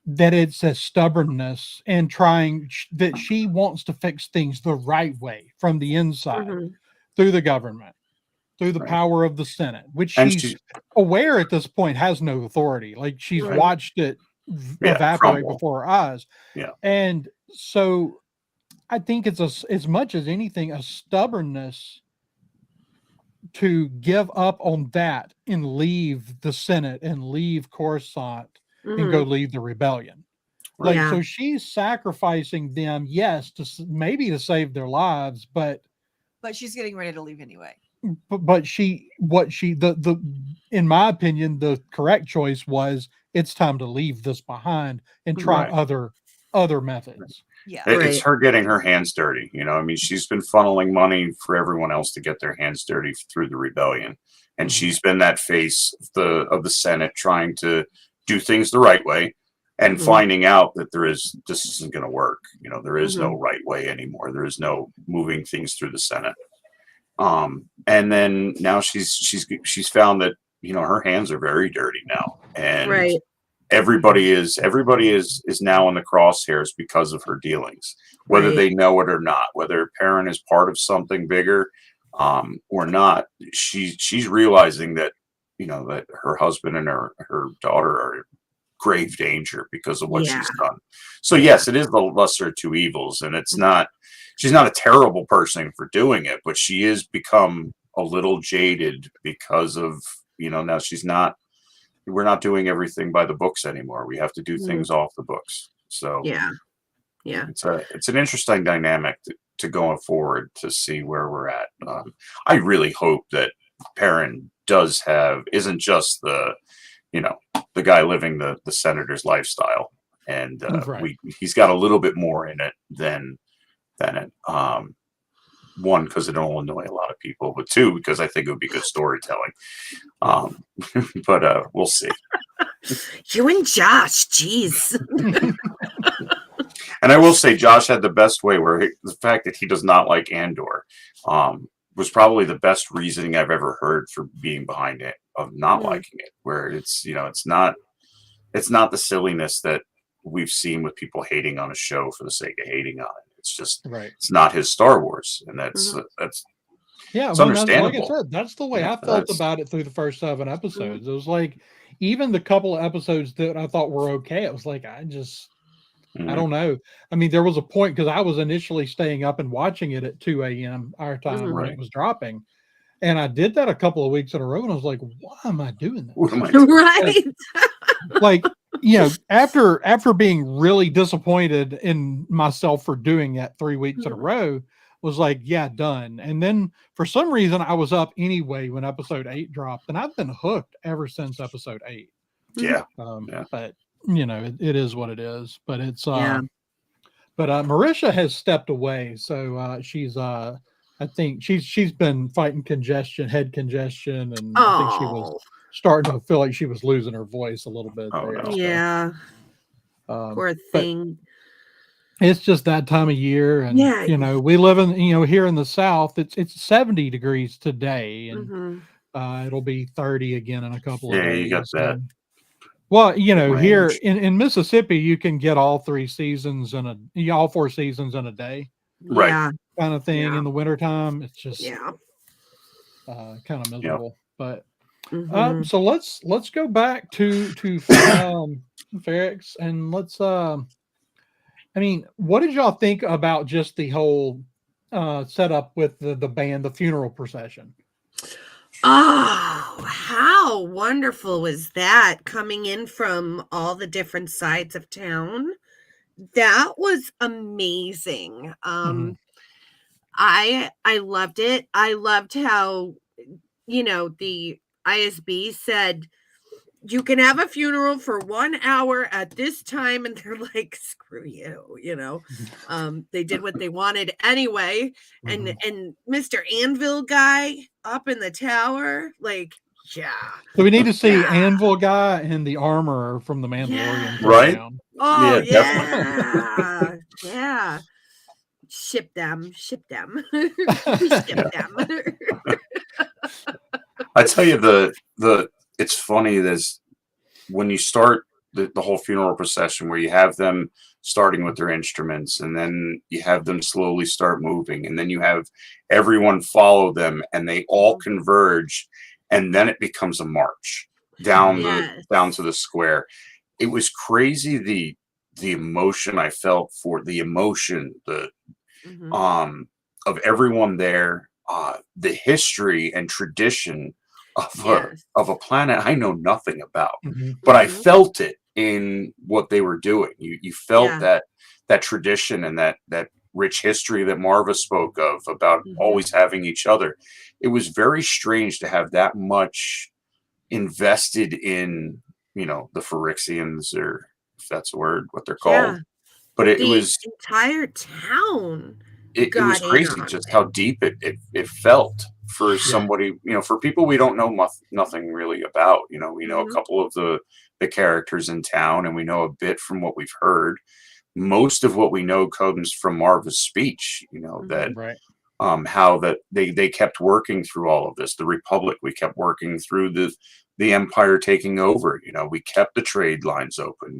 that it's a stubbornness and trying that she wants to fix things the right way from the inside through the government, through the power of the Senate, which she's aware at this point has no authority. Like she's watched it evaporate before her eyes. Yeah. And so I think it's as much as anything, a stubbornness to give up on that and leave the Senate and leave Coruscant and go lead the rebellion. Like, so she's sacrificing them, yes, to maybe to save their lives, but she's getting ready to leave anyway. But in my opinion, the correct choice was it's time to leave this behind and try other methods. Yeah, it's her getting her hands dirty. You know, I mean, she's been funneling money for everyone else to get their hands dirty through the rebellion, and she's been that face of the Senate trying to do things the right way, and finding out that this isn't going to work. You know, there is no right way anymore. There is no moving things through the Senate. And then now she's found that, you know, her hands are very dirty now, and everybody is now in the crosshairs because of her dealings, whether they know it or not, whether Perrin is part of something bigger, or not. She's realizing that, you know, that her husband and her daughter are in grave danger because of what she's done. So yes, it is the lesser of two evils, and she's not a terrible person for doing it, but she is become a little jaded because of, you know, now we're not doing everything by the books anymore. We have to do things off the books. So it's an interesting dynamic to going forward to see where we're at. I really hope that Perrin isn't just the guy living the senator's lifestyle, and he's got a little bit more in it than it. One, because it'll annoy a lot of people, but two, because I think it would be good storytelling. But we'll see. You and Josh, jeez. And I will say, Josh had the best way, where the fact that he does not like Andor was probably the best reasoning I've ever heard for being behind it, of not liking it. Where it's, you know, it's not the silliness that we've seen with people hating on a show for the sake of hating on it. It's just it's not his Star Wars, and that's understandable. Like I said, that's the way I felt about it through the first 7 episodes. It was like, even the couple of episodes that I thought were okay, it was like, I don't know. I mean, there was a point, because I was initially staying up and watching it at 2 a.m. our time when it was dropping. And I did that a couple of weeks in a row, and I was like, why am I doing that? Like, you know, after being really disappointed in myself for doing that 3 weeks in a row, was like, yeah, done. And then for some reason I was up anyway when episode 8 dropped, and I've been hooked ever since episode 8. But you know, it is what it is. But it's but Marisha has stepped away, so she's I think she's been fighting head congestion, and I think she was starting to feel like she was losing her voice a little bit there. No. Yeah. Poor thing. It's just that time of year, and you know, we live in, you know, here in the South, it's 70 degrees today, and it'll be 30 again in a couple of days. Yeah, you got that. Well, you know, here in Mississippi, you can get all 4 seasons in a day. Right. Kind of thing in the wintertime. It's just kind of miserable. But so let's go back to Ferrex, and let's I mean, what did y'all think about just the whole setup with the band, the funeral procession? Oh, how wonderful was that, coming in from all the different sides of town? That was amazing. I loved it. I loved how, you know, the ISB said, you can have a funeral for 1 hour at this time, and they're like, screw you, you know. They did what they wanted anyway. And Mr. Anvil guy up in the tower, like, yeah. So we need to see Anvil guy and the armorer from the Mandalorian. Right. Down. Oh yeah. Ship them. Ship them. I tell you, it's funny, there's when you start the whole funeral procession, where you have them starting with their instruments, and then you have them slowly start moving, and then you have everyone follow them, and they all converge, and then it becomes a march down to the square. It was crazy, the emotion I felt for the emotion, of everyone there, the history and tradition of a planet I know nothing about, but I felt it in what they were doing. You felt that tradition and that rich history that Marva spoke of about always having each other. It was very strange to have that much invested in, the Phyrexians, or if that's a word, what they're called. But it was entire town. It was crazy just how deep it felt for somebody, for people we don't know nothing really about. We know a couple of the characters in town, and we know a bit from what we've heard. Most of what we know comes from Marva's speech, that how that they kept working through all of this. The Republic, we kept working through the Empire taking over. We kept the trade lines open.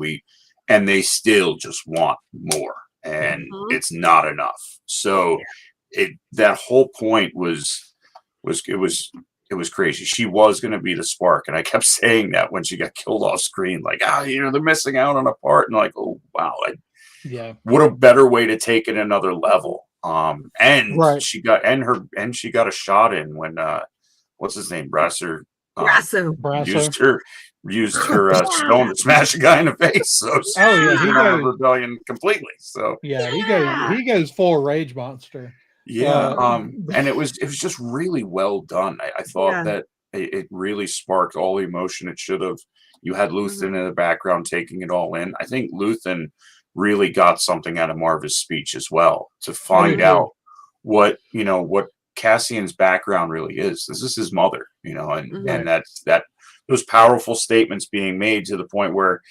And they still just want more, and it's not enough. So that whole point was crazy. She was going to be the spark, and I kept saying that when she got killed off screen, like, they're missing out on a part, and like, oh wow, what a better way to take it another level. She got a shot in when what's his name, Brasser. Used her stone to smash a guy in the face. So he goes rebellion completely. So he goes full rage monster. And it was just really well done. I thought that it really sparked all the emotion it should have. You had Luthen in the background taking it all in. I think Luthen really got something out of Marva's speech as well, to find out what Cassian's background really is. This is his mother, and that's those powerful statements being made to the point where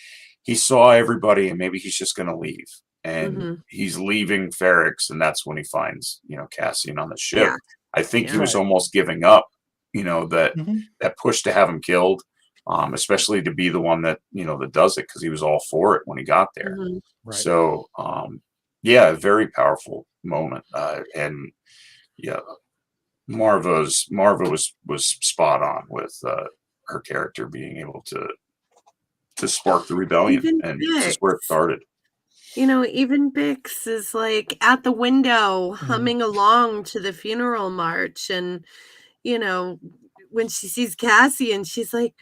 he saw everybody and maybe he's just going to leave, and he's leaving Ferrix, and that's when he finds, Cassian on the ship. I think he was almost giving up, that push to have him killed, especially to be the one that, that does it, because he was all for it when he got there. So, a very powerful moment. Marva was spot on with her character being able to spark the rebellion, and just where it started. Even Bix is like at the window humming along to the funeral march, and when she sees Cassian, she's like,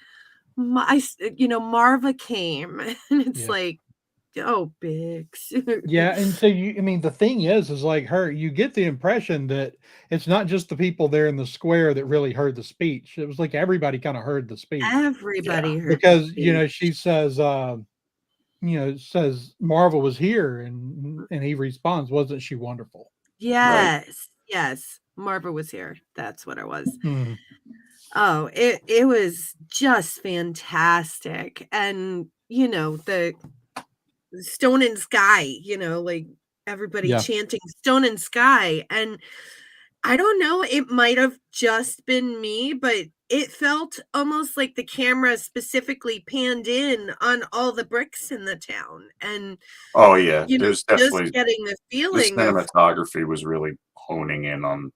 Marva came, and it's like, oh, Bix. And so the thing is like you get the impression that it's not just the people there in the square that really heard the speech. It was like everybody kind of heard the speech. Everybody heard, because she says says Marva was here, and he responds, wasn't she wonderful? Yes, Marva was here. That's what it was. Oh, it was just fantastic. And the Stone and Sky, like everybody chanting Stone and Sky. And I don't know, it might have just been me, but it felt almost like the camera specifically panned in on all the bricks in the town. And there's definitely just getting the feeling the cinematography was really honing in on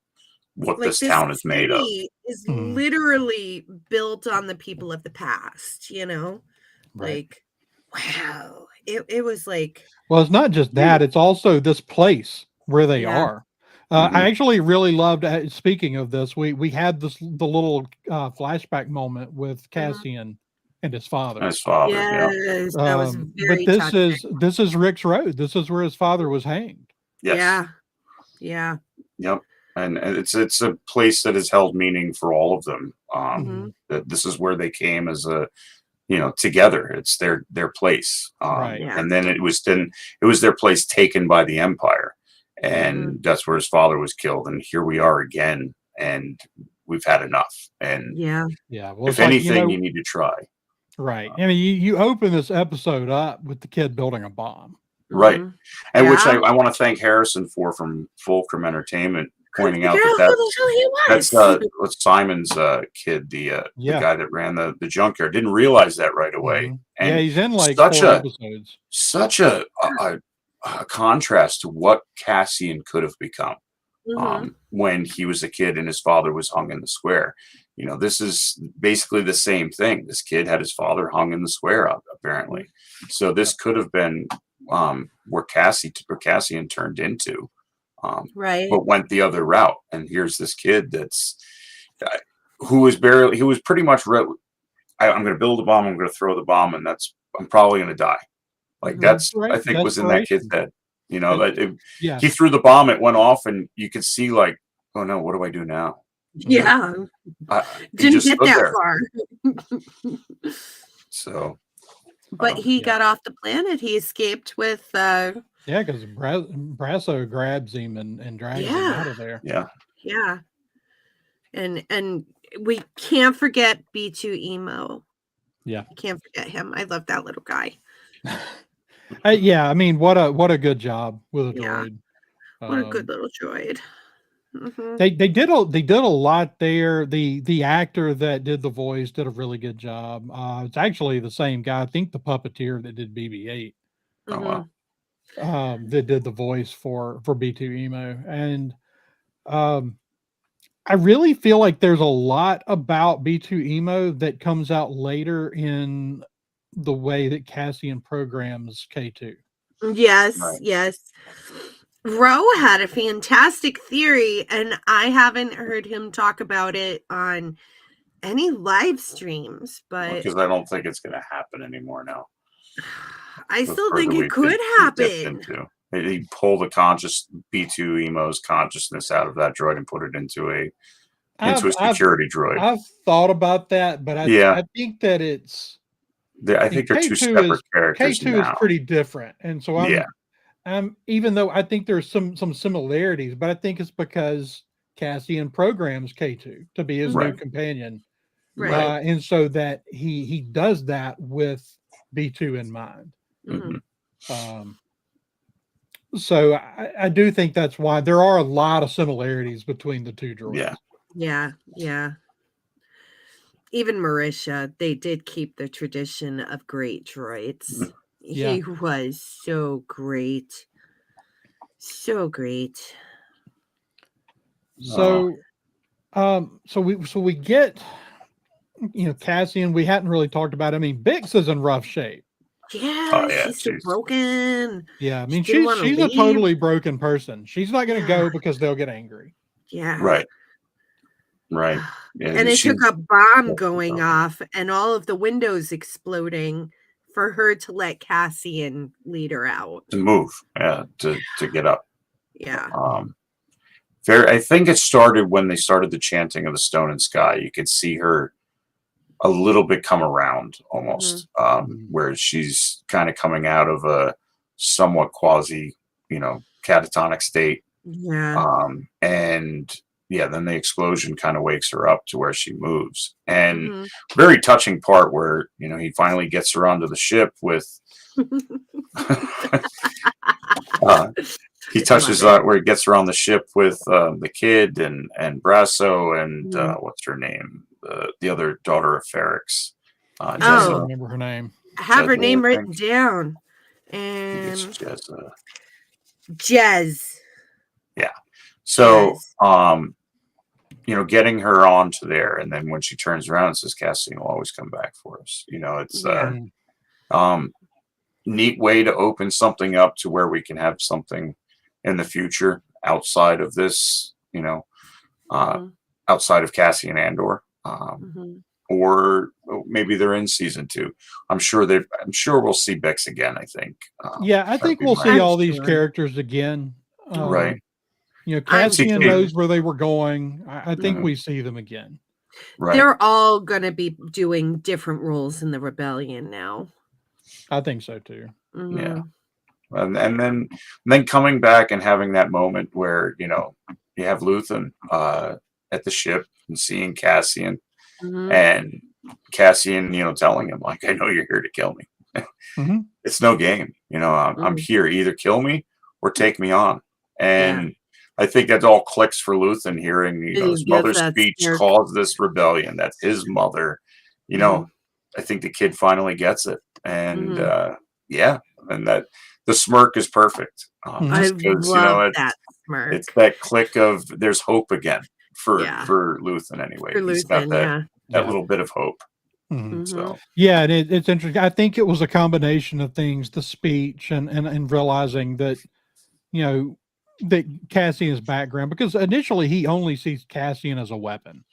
what this town is made of. Is literally built on the people of the past, like, wow. It was like, well, it's not just that, it's also this place where they are. I actually really loved, speaking of this, we had the little flashback moment with Cassian and his father. Yes, that was very but touching. this is Rick's Road. This is where his father was hanged. Yes. Yeah. Yep. And it's a place that has held meaning for all of them. That this is where they came as a, together. It's their place. And then it was their place taken by the Empire. And that's where his father was killed. And here we are again, and we've had enough. And well, if anything, you need to try. Right. You open this episode up with the kid building a bomb. Right. And which I want to thank Harrison from Fulcrum Entertainment, pointing out that's Simon's kid, the guy that ran the junkyard. Didn't realize that right away. And he's in like 4 episodes. Such a a contrast to what Cassian could have become Mhm. when he was a kid and his father was hung in the square. You know, this is basically the same thing. This kid had his father hung in the square, apparently. So this could have been where Cassian turned into, Right. but went the other route. And here's this kid that's who was pretty much I'm going to build a bomb, I'm going to throw the bomb, and I'm probably going to die. Like Mhm. that's Right. I think was in that kid's Desperation. head. You know, Yeah. he threw the bomb, it went off, and you could see like, oh no, what do I do now? Yeah. He Didn't just get stood that there. far. So, But he got off the planet. He escaped with yeah, because Brasso grabs him and drags him out of there. Yeah. Yeah. And we can't forget B2 Emo. Yeah. Can't forget him. I love that little guy. Yeah, I mean, what a good job with a droid. What a good little droid. Mm-hmm. They did a lot there. The actor that did the voice did a really good job. It's actually the same guy. I think the puppeteer that did BB-8. Oh wow. That did the voice for B2 Emo, and I really feel like there's a lot about B2 Emo that comes out later in the way that Cassian programs K2. Yes, yes. Ro had a fantastic theory, and I haven't heard him talk about it on any live streams, but because I don't think it's going to happen anymore now. I still think it could happen. He pulled the B2 Emo's consciousness out of that droid and put it into a security droid. I've thought about that, but I think that I think they're two separate characters. K2 is pretty different, and so I'm even though I think there's some similarities, but I think it's because Cassian programs K2 to be his new companion, and so that he does that with B2 in mind. Mm-hmm. So I do think that's why there are a lot of similarities between the two droids. Yeah. Even Marisha, they did keep the tradition of great droids. Yeah. He was so great. So great. So we get, Cassian, we hadn't really talked about. I mean, Bix is in rough shape. Yeah, she's so broken. Yeah, I mean, she's a totally broken person. She's not going to go because they'll get angry. Yeah. Right. And it took a bomb going off and all of the windows exploding for her to let Cassian lead her out. To move, to get up. Yeah. I think it started when they started the chanting of the Stone and Sky. You could see her a little bit come around almost, where she's kind of coming out of a somewhat quasi, catatonic state. Yeah. Then the explosion kind of wakes her up to where she moves. And very touching part where, he finally gets her onto the ship with he touches where he gets her on the ship with the kid and Brasso and what's her name? The other daughter of Ferrix. I don't remember her name. I have her name written down. And Jez. Yeah. So, getting her onto there, and then when she turns around and says, Cassian will always come back for us. It's neat way to open something up to where we can have something in the future outside of this, outside of Cassian Andor. Or maybe they're in season 2. I'm sure we'll see Bix again, I think. I think we'll see all these characters again. Right. Cassian knows where they were going. I think we see them again. Right. They're all going to be doing different roles in the rebellion now. I think so too. Yeah. And then coming back and having that moment where, you have Luthen at the ship and seeing Cassian and Cassian, telling him like, I know you're here to kill me. It's no game. I'm here. Either kill me or take me on. And I think that all clicks for Luthen hearing, his mother's speech caused this rebellion. That's his mother. I think the kid finally gets it. And and that the smirk is perfect. I love that smirk. It's that click of there's hope again for Luthen anyway. He's got that little bit of hope. Mm-hmm. So yeah, and it's interesting. I think it was a combination of things: the speech and realizing that, that Cassian's background, because initially he only sees Cassian as a weapon.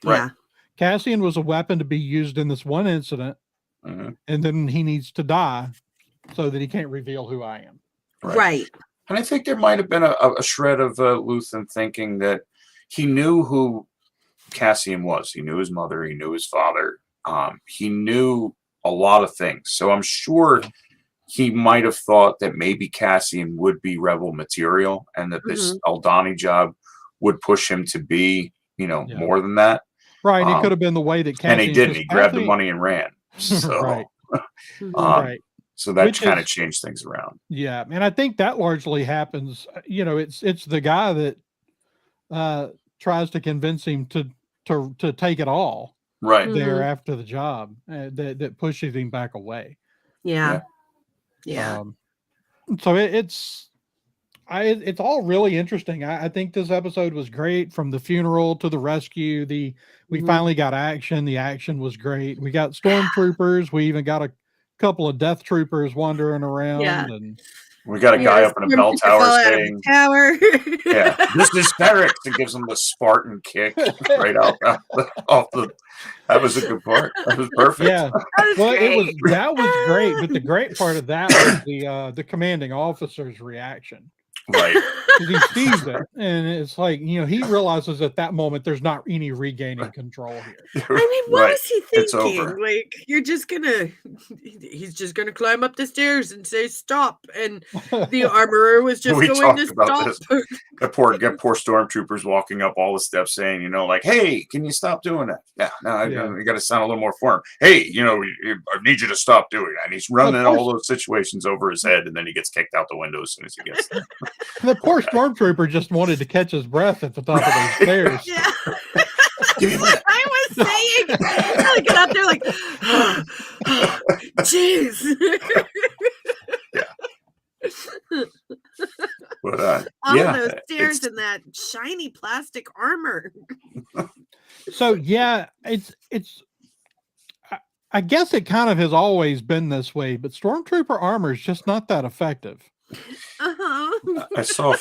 Right. Cassian was a weapon to be used in this one incident, and then he needs to die so that he can't reveal who I am. Right. And I think there might have been a shred of Luthen thinking that he knew who Cassian was. He knew his mother. He knew his father. He knew a lot of things. So I'm sure he might have thought that maybe Cassian would be rebel material and that this Aldani job would push him to be, more than that. Right. It could have been the way that Cassian... And he didn't. He grabbed the money and ran. So, right. Right. So that kind of changed things around. Yeah. And I think that largely happens, it's the guy that tries to convince him to take it all. Right. There after the job that pushes him back away. Yeah. So it's all really interesting. I think this episode was great, from the funeral to the rescue. We finally got action. The action was great. We got stormtroopers. We even got a couple of death troopers wandering around, and we got a guy up in a bell tower saying, "Yeah, this is Ferrex," and gives him the Spartan kick right off the. That was a good part. That was perfect. Yeah, that was great. But the great part of that was the commanding officer's reaction. Right. Because he sees it, and it's like, he realizes at that moment there's not any regaining control here. I mean, what was he thinking? Like, he's just gonna climb up the stairs and say stop, and the armorer was just going to stop. That poor stormtroopers walking up all the steps saying, like, "Hey, can you stop doing that?" You got to sound a little more firm. Hey, I need you to stop doing that. And he's running all those situations over his head, and then he gets kicked out the window as soon as he gets there. The poor stormtrooper just wanted to catch his breath at the top of those stairs. Yeah. I was saying, I get up there like, jeez. But all those stairs and that shiny plastic armor. So it's I guess it kind of has always been this way, but stormtrooper armor is just not that effective. I saw a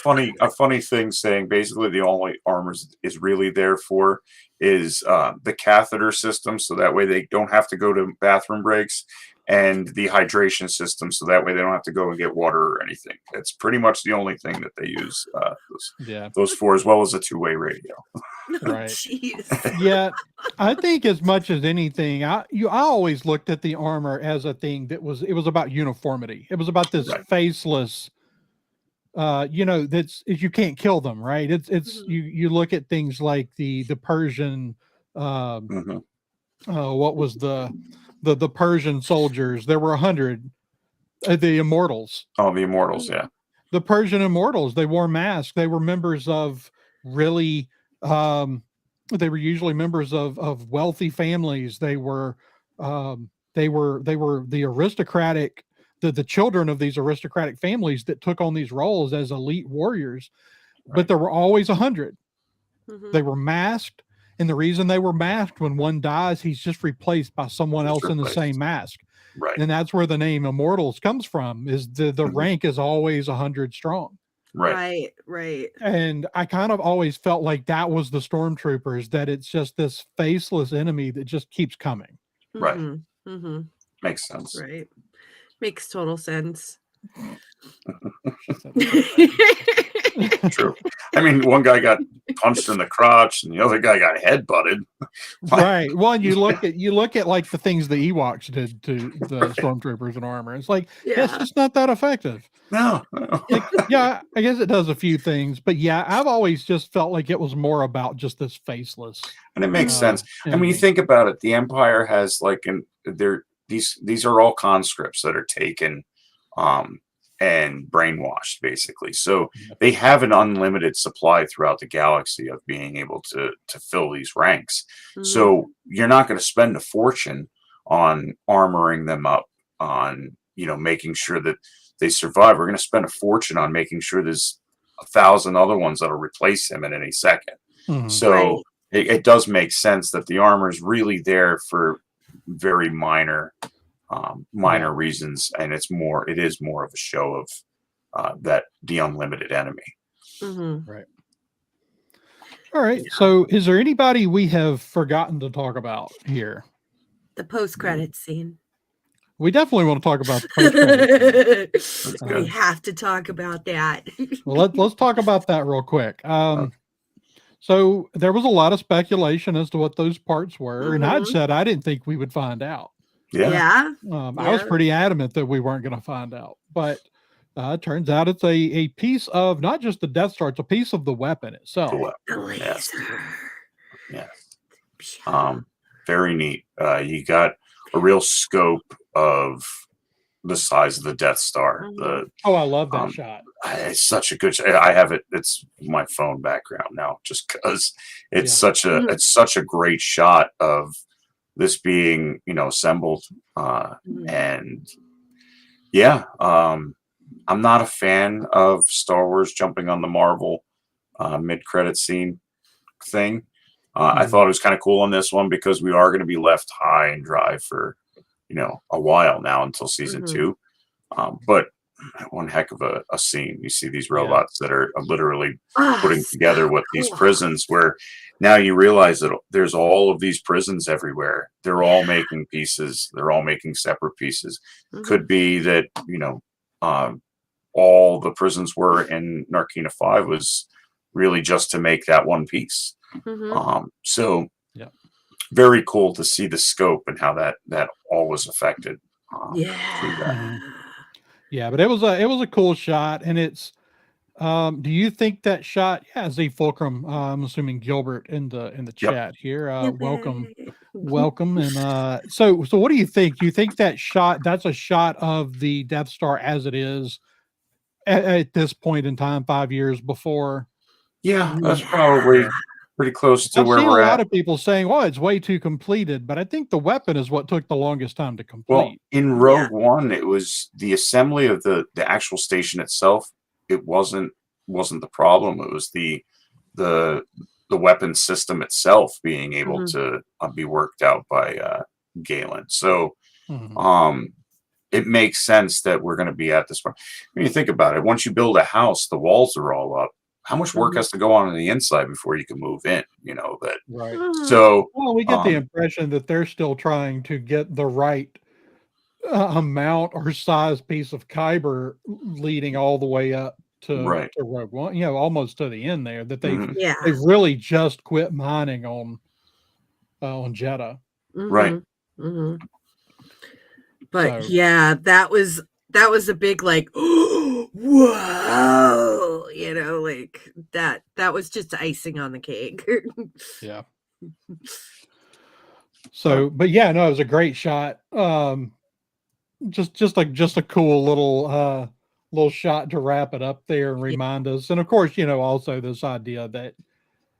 funny thing saying basically the only armor is really there for is the catheter system, so that way they don't have to go to bathroom breaks, and the hydration system, so that way they don't have to go and get water or anything. That's pretty much the only thing that they use those for, as well as a two-way radio. Right. Yeah, I think as much as anything, I always looked at the armor as a thing that was about uniformity. It was about this faceless, that's you can't kill them, right? It's you look at things like the Persian, what was the Persian soldiers? There were 100, the Immortals. Oh, the Immortals, yeah. The Persian Immortals. They wore masks. They were members of really. They were usually members of wealthy families. They were the aristocratic, the children of these aristocratic families that took on these roles as elite warriors. Right. But there were always 100. They were masked, and the reason they were masked, when one dies, he's just replaced by someone else in the same mask. Right. And that's where the name Immortals comes from. Is the rank is always 100 strong. Right. And I kind of always felt like that was the stormtroopers, that it's just this faceless enemy that just keeps coming. Right. Makes sense. Right. Makes total sense. True. I mean, one guy got punched in the crotch and the other guy got headbutted. Right. Well, you look at like the things the Ewoks did to the stormtroopers in armor. It's like, it's just not that effective. No. I guess it does a few things, but I've always just felt like it was more about just this faceless. And it makes sense. I mean, you think about it, the Empire has these are all conscripts that are taken and brainwashed, basically. So they have an unlimited supply throughout the galaxy of being able to fill these ranks. So you're not going to spend a fortune on armoring them up, on making sure that they survive, we're going to spend a fortune on making sure there's 1,000 other ones that'll replace him in any second. So it does make sense that the armor is really there for very minor reasons, and it is more of a show of that the unlimited enemy. Right. All right. So is there anybody we have forgotten to talk about here? The post-credit scene. We definitely want to talk about the post-credit scene. We have to talk about that. Well, let's talk about that real quick. So there was a lot of speculation as to what those parts were, and I'd said I didn't think we would find out. Yeah. I was pretty adamant that we weren't going to find out, but it turns out it's a piece of not just the Death Star; it's a piece of the weapon itself. The laser. Yes. Very neat. You got a real scope of the size of the Death Star. I love that shot. It's such a good shot. I have it. It's my phone background now, just because it's such a great shot of this being, assembled. And yeah, I'm not a fan of Star Wars jumping on the Marvel mid-credit scene thing. I thought it was kind of cool on this one because we are going to be left high and dry for, a while now until season 2. But one heck of a scene. You see these robots that are literally putting together what these prisons where now you realize that there's all of these prisons everywhere. They're all making pieces. They're all making separate pieces. Could be that, all the prisons were in Narkina 5 was really just to make that one piece. So very cool to see the scope and how that all was affected. Yeah, but it was a cool shot, and it's do you think that shot Z Fulcrum, I'm assuming Gilbert in the chat here, welcome and so what do you think? Do you think that's a shot of the Death Star as it is at this point in time 5 years before? That's probably pretty close to where we're at. I've seen a lot of people saying, "Oh, it's way too completed," but I think the weapon is what took the longest time to complete. Well, in Rogue One, it was the assembly of the actual station itself. It wasn't the problem. It was the weapon system itself being able to be worked out by Galen. So, it makes sense that we're going to be at this point. When you think about it, once you build a house, the walls are all up. How much work has to go on the inside before you can move in? That. Right. So, we get the impression that they're still trying to get the right amount or size piece of Kyber leading all the way up to Rogue One, almost to the end there, that they've really just quit mining on Jeddah. Right. But that was a big whoa, that was just icing on the cake. Yeah. So, but it was a great shot. Just a cool little shot to wrap it up there and remind us. And of course, also this idea that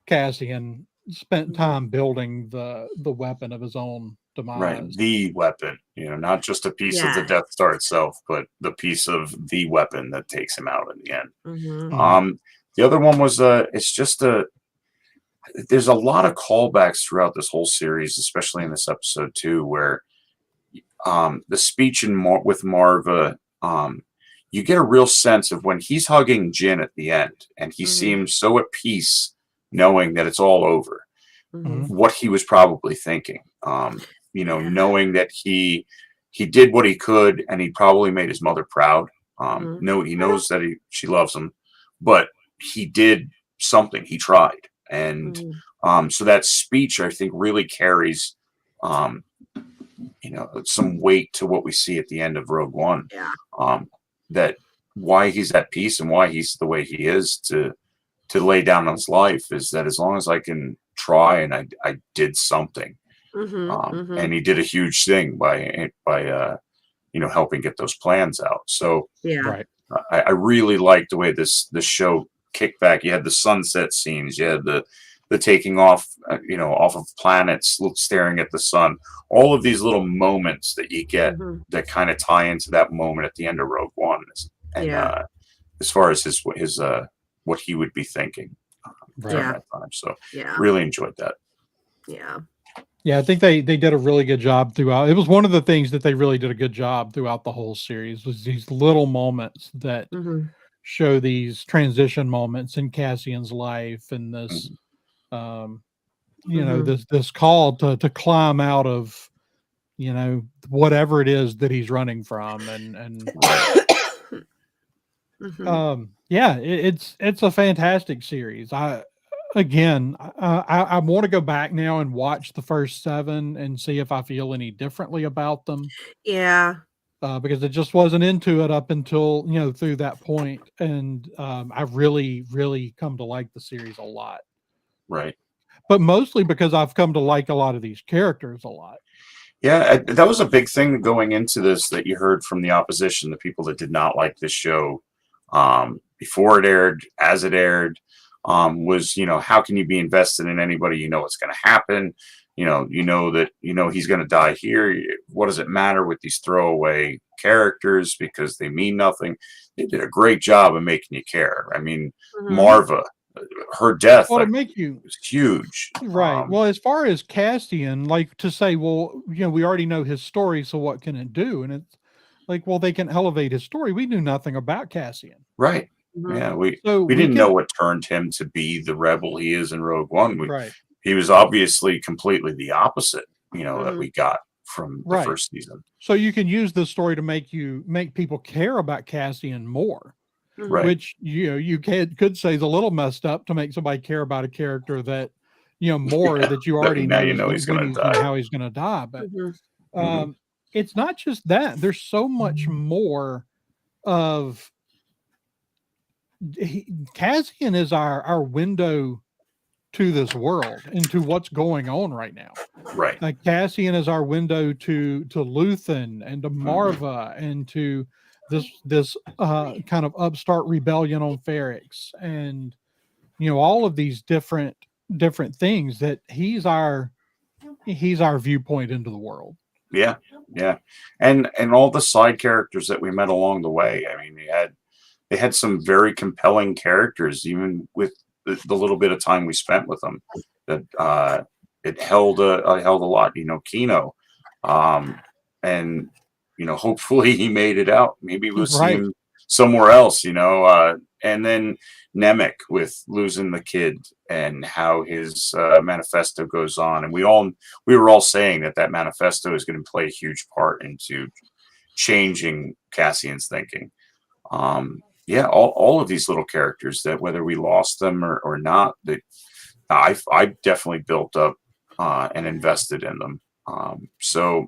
Cassian spent time building the weapon of his own demise. Right. The weapon, not just a piece of the Death Star itself, but the piece of the weapon that takes him out in the end. The other one was there's a lot of callbacks throughout this whole series, especially in this episode too, where the speech with Marva, you get a real sense of when he's hugging Jin at the end, and he seems so at peace knowing that it's all over, what he was probably thinking, knowing that he did what he could, and he probably made his mother proud. He knows that she loves him, but he did something. He tried. And so that speech, I think, really carries some weight to what we see at the end of Rogue One. That why he's at peace and why he's the way he is to lay down his life is that as long as I can try, and I did something. And he did a huge thing by helping get those plans out. So I really liked the way this show kicked back. You had the sunset scenes, you had the the taking off, off of planets, staring at the sun. All of these little moments that you get that kind of tie into that moment at the end of Rogue One, and as far as his what he would be thinking during that time. So really enjoyed that. Yeah, I think they did a really good job throughout. It was one of the things that they really did a good job throughout the whole series, was these little moments that show these transition moments in Cassian's life, and this this call to climb out of whatever it is that he's running from, and it's a fantastic series. I want to go back now and watch the first 7 and see if I feel any differently about them. Because it just wasn't into it up until through that point, and I've really, really come to like the series a lot. Right. But mostly because I've come to like a lot of these characters a lot. Yeah, that was a big thing going into this that you heard from the opposition, the people that did not like this show before it aired, as it aired, was, how can you be invested in anybody? What's going to happen? That he's going to die here. What does it matter with these throwaway characters because they mean nothing? They did a great job of making you care. I mean, Marva, her death to make you was huge, right? Well, as far as Cassian, like, to say, well, we already know his story, so what can it do? And it's like, well, they can elevate his story. We knew nothing about Cassian, right? Yeah, we didn't know what turned him to be the rebel he is in Rogue One. He was obviously completely the opposite, that we got from the first season. So you can use this story to make people care about Cassian more. Right. Which you could say is a little messed up, to make somebody care about a character that more that you already know he's going to die, how he's going to die. But it's not just that. There's so much more of Cassian is our window to this world and to what's going on right now. Right. Like, Cassian is our window to Luthen and to Marva and to this kind of upstart rebellion on Ferrix, and all of these different things that he's our viewpoint into the world. Yeah, and all the side characters that we met along the way. I mean, they had some very compelling characters, even with the little bit of time we spent with them. That it held a lot. Kino, and hopefully he made it out. Maybe we'll see him somewhere else, and then Nemec with losing the kid and how his manifesto goes on. And we were all saying that manifesto is going to play a huge part into changing Cassian's thinking. All of these little characters, that whether we lost them or not, that I definitely built up and invested in them. So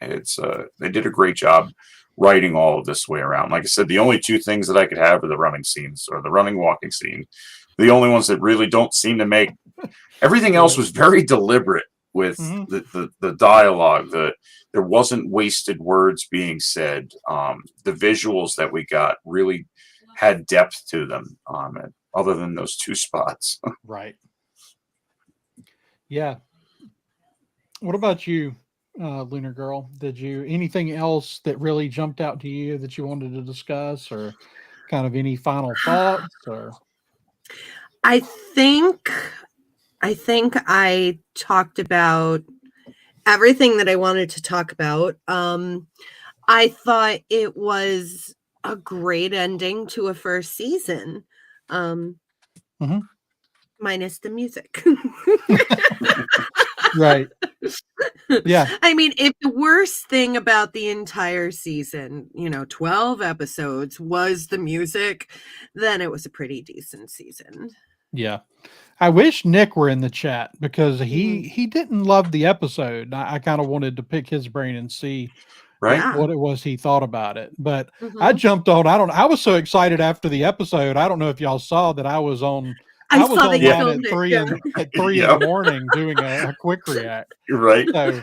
it's they did a great job writing all of this way around. Like I said, the only 2 things that I could have are the running scenes or the running walking scene. The only ones that really don't seem to make. Everything else was very deliberate with the dialogue. There wasn't wasted words being said. The visuals that we got really had depth to them, other than those 2 spots. Right. Yeah. What about you, Lunar Girl? Did you anything else that really jumped out to you that you wanted to discuss, or kind of any final thoughts? Or I think I talked about everything that I wanted to talk about. I thought it was a great ending to a first season, minus the music. Right. Yeah. I mean, if the worst thing about the entire season, 12 episodes, was the music, then it was a pretty decent season. Yeah. I wish Nick were in the chat, because he didn't love the episode. I kind of wanted to pick his brain and see what it was he thought about it. But I jumped on. I was so excited after the episode. I don't know if y'all saw that I was on. I was online at 3 in the morning doing a quick react. Right. So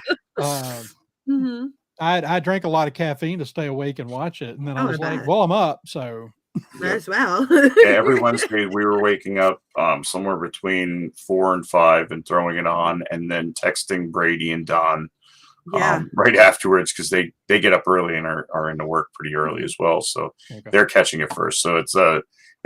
I drank a lot of caffeine to stay awake and watch it, and then I was like, well, I'm up, so As well. Every Wednesday we were waking up somewhere between 4 and 5 and throwing it on, and then texting Brady and Don right afterwards, because they get up early and are into work pretty early as well, so they're catching it first. So it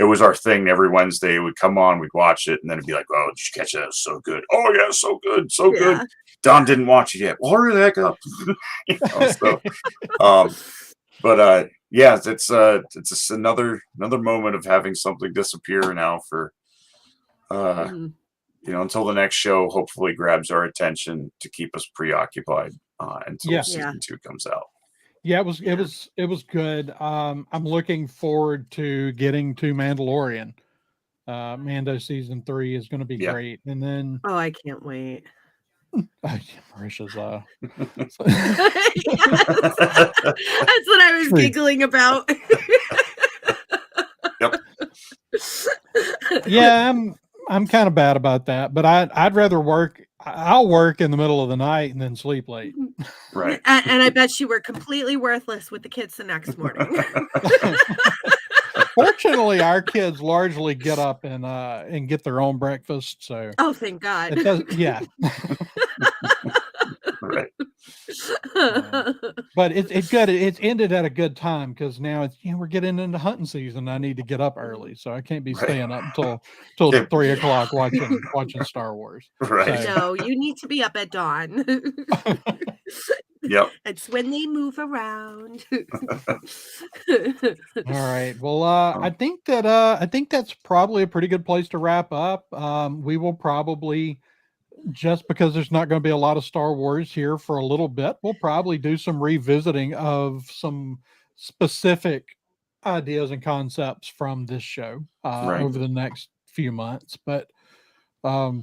was our thing. Every Wednesday it would come on, we'd watch it, and then it'd be like, oh, did you catch it? It was so good. Oh yeah, so good, so good. Don didn't watch it yet. Well, hurry the heck up. But yeah, it's just another moment of having something disappear now for until the next show hopefully grabs our attention to keep us preoccupied until season 2 comes out. Yeah, it was good. I'm looking forward to getting to Mandalorian. Mando season 3 is going to be great, and then I can't wait. Marisha's That's what I was giggling about. Yep. Yeah, I'm kind of bad about that, but I'd rather work. I'll work in the middle of the night and then sleep late. Right. And I bet you were completely worthless with the kids the next morning. Fortunately, our kids largely get up and get their own breakfast. So thank God. Yeah. Right. But it's good. It's ended at a good time, because now it's we're getting into hunting season. I need to get up early, so I can't be staying up until 3 o'clock watching Star Wars. Right. So. No, you need to be up at dawn. Yep. It's when they move around. All right. Well, I think that's probably a pretty good place to wrap up. We will probably, just because there's not going to be a lot of Star Wars here for a little bit, we'll probably do some revisiting of some specific ideas and concepts from this show over the next few months. But I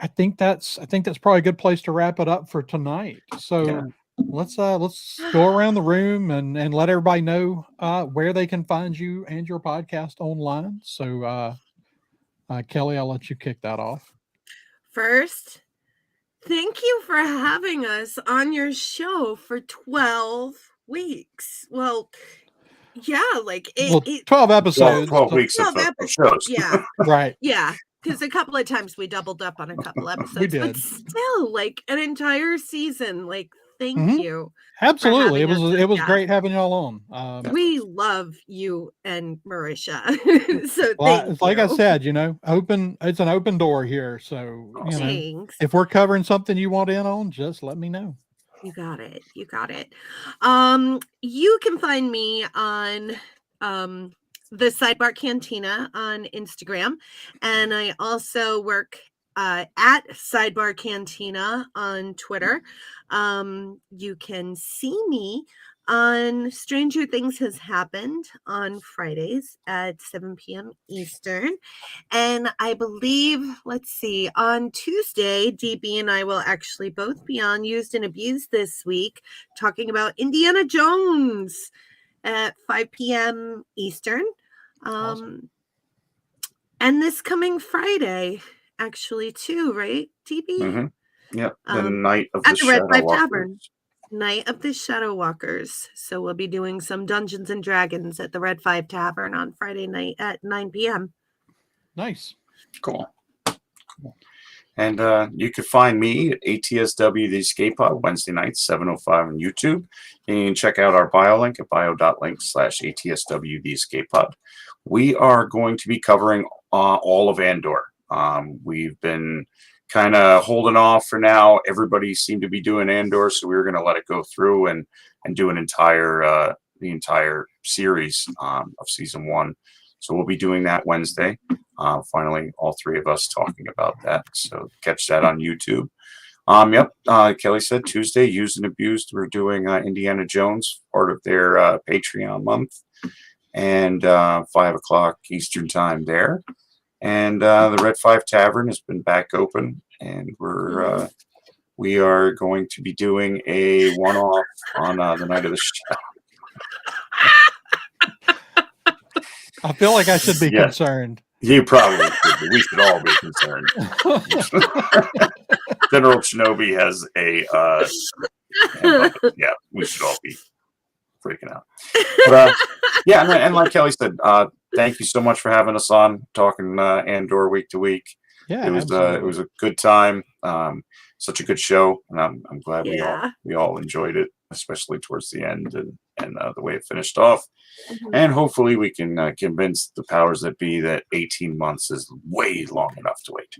think that's probably a good place to wrap it up for tonight. So let's go around the room and let everybody know where they can find you and your podcast online. So Kelly, I'll let you kick that off. First, thank you for having us on your show for 12 weeks. Well, yeah, 12 episodes. 12 weeks 12 of episodes. shows. Yeah. Right. Yeah. Because a couple of times we doubled up on a couple episodes. We did. But still, an entire season. Thank you. Absolutely. It was great having y'all on. We love you and Marisha. So like I said, it's an open door here. So if we're covering something you want in on, just let me know. You got it. You can find me on the Sidebar Cantina on Instagram, and I also work at Sidebar Cantina on Twitter. You can see me on Stranger Things Has Happened on Fridays at 7 p.m. Eastern. And I believe, on Tuesday, DB and I will actually both be on Used and Abused this week, talking about Indiana Jones at 5 p.m. Eastern. Awesome. And this coming Friday, actually, too, right, DB? Mm-hmm. Yep. The night of at the Red 5 Shadow Tavern. Night of the Shadow Walkers. So we'll be doing some Dungeons and Dragons at the Red 5 Tavern on Friday night at 9 p.m. Nice. Cool. And you can find me at ATSW The Escape Pod Wednesday nights, 7:05 on YouTube. And you can check out our bio link at bio.link/ATSW The Escape Pod. We are going to be covering all of Andor. We've been kind of holding off for now. Everybody seemed to be doing Andor, so we were going to let it go through and do an the entire series of season 1. So we'll be doing that Wednesday. Finally, all three of us talking about that. So catch that on YouTube. Kelly said Tuesday, Used and Abused. We're doing Indiana Jones, part of their Patreon month, and 5 o'clock Eastern time there. And the Red 5 Tavern has been back open, and we are going to be doing a one-off on the night of the show. I feel like I should be concerned. You probably should be. We should all be concerned. General Shinobi has a we should all be freaking out. But yeah, and like Kelly said, thank you so much for having us on, talking Andor week to week. Yeah, it was a good time. Such a good show, and I'm glad we all enjoyed it, especially towards the end and the way it finished off. Mm-hmm. And hopefully we can convince the powers that be that 18 months is way long enough to wait.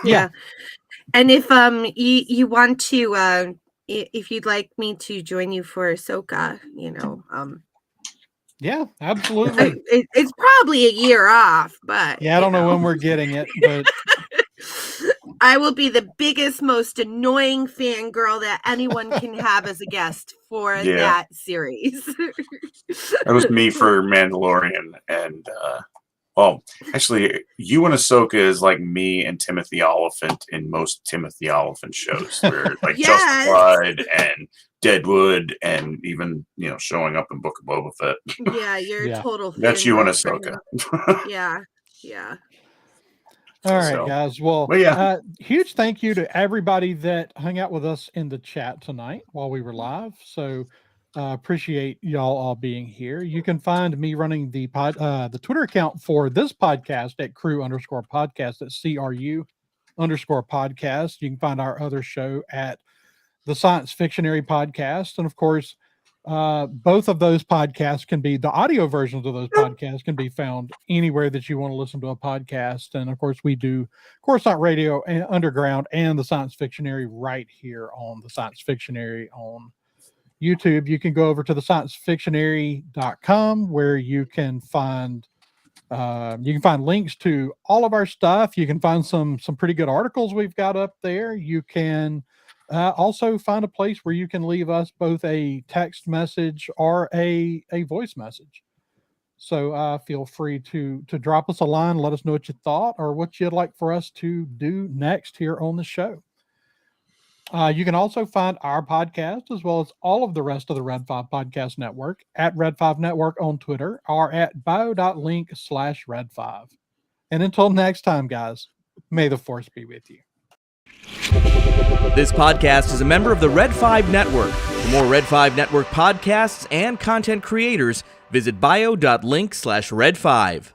Yeah. And if you want to if you'd like me to join you for Ahsoka, yeah, absolutely. It's probably a year off, but yeah, I don't know when we're getting it, but I will be the biggest, most annoying fangirl that anyone can have as a guest for that series. That was me for Mandalorian, and well, actually, you and Ahsoka is like me and Timothy Oliphant in most Timothy Oliphant shows, where like Justified and Deadwood, and even showing up in Book of Boba Fett. Yeah, you're a total. That's you and Ahsoka. Yeah. All right, guys. Well, huge thank you to everybody that hung out with us in the chat tonight while we were live. So appreciate y'all all being here. You can find me running the Twitter account for this podcast at crew_podcast. That's CRU_podcast. You can find our other show at the Science Fictionary Podcast. And of course, both of those podcasts the audio versions of those podcasts can be found anywhere that you want to listen to a podcast. And of course, we do Coruscant Radio and Underground and the Science Fictionary right here on the Science Fictionary on YouTube. You can go over to the sciencefictionary.com where you can find links to all of our stuff. You can find some pretty good articles we've got up there. You can also find a place where you can leave us both a text message or a voice message. So feel free to drop us a line, let us know what you thought or what you'd like for us to do next here on the show. You can also find our podcast as well as all of the rest of the Red 5 Podcast Network at Red 5 Network on Twitter or at bio.link/Red5. And until next time, guys, may the Force be with you. This podcast is a member of the Red 5 Network. For more Red 5 Network podcasts and content creators, visit bio.link/Red5.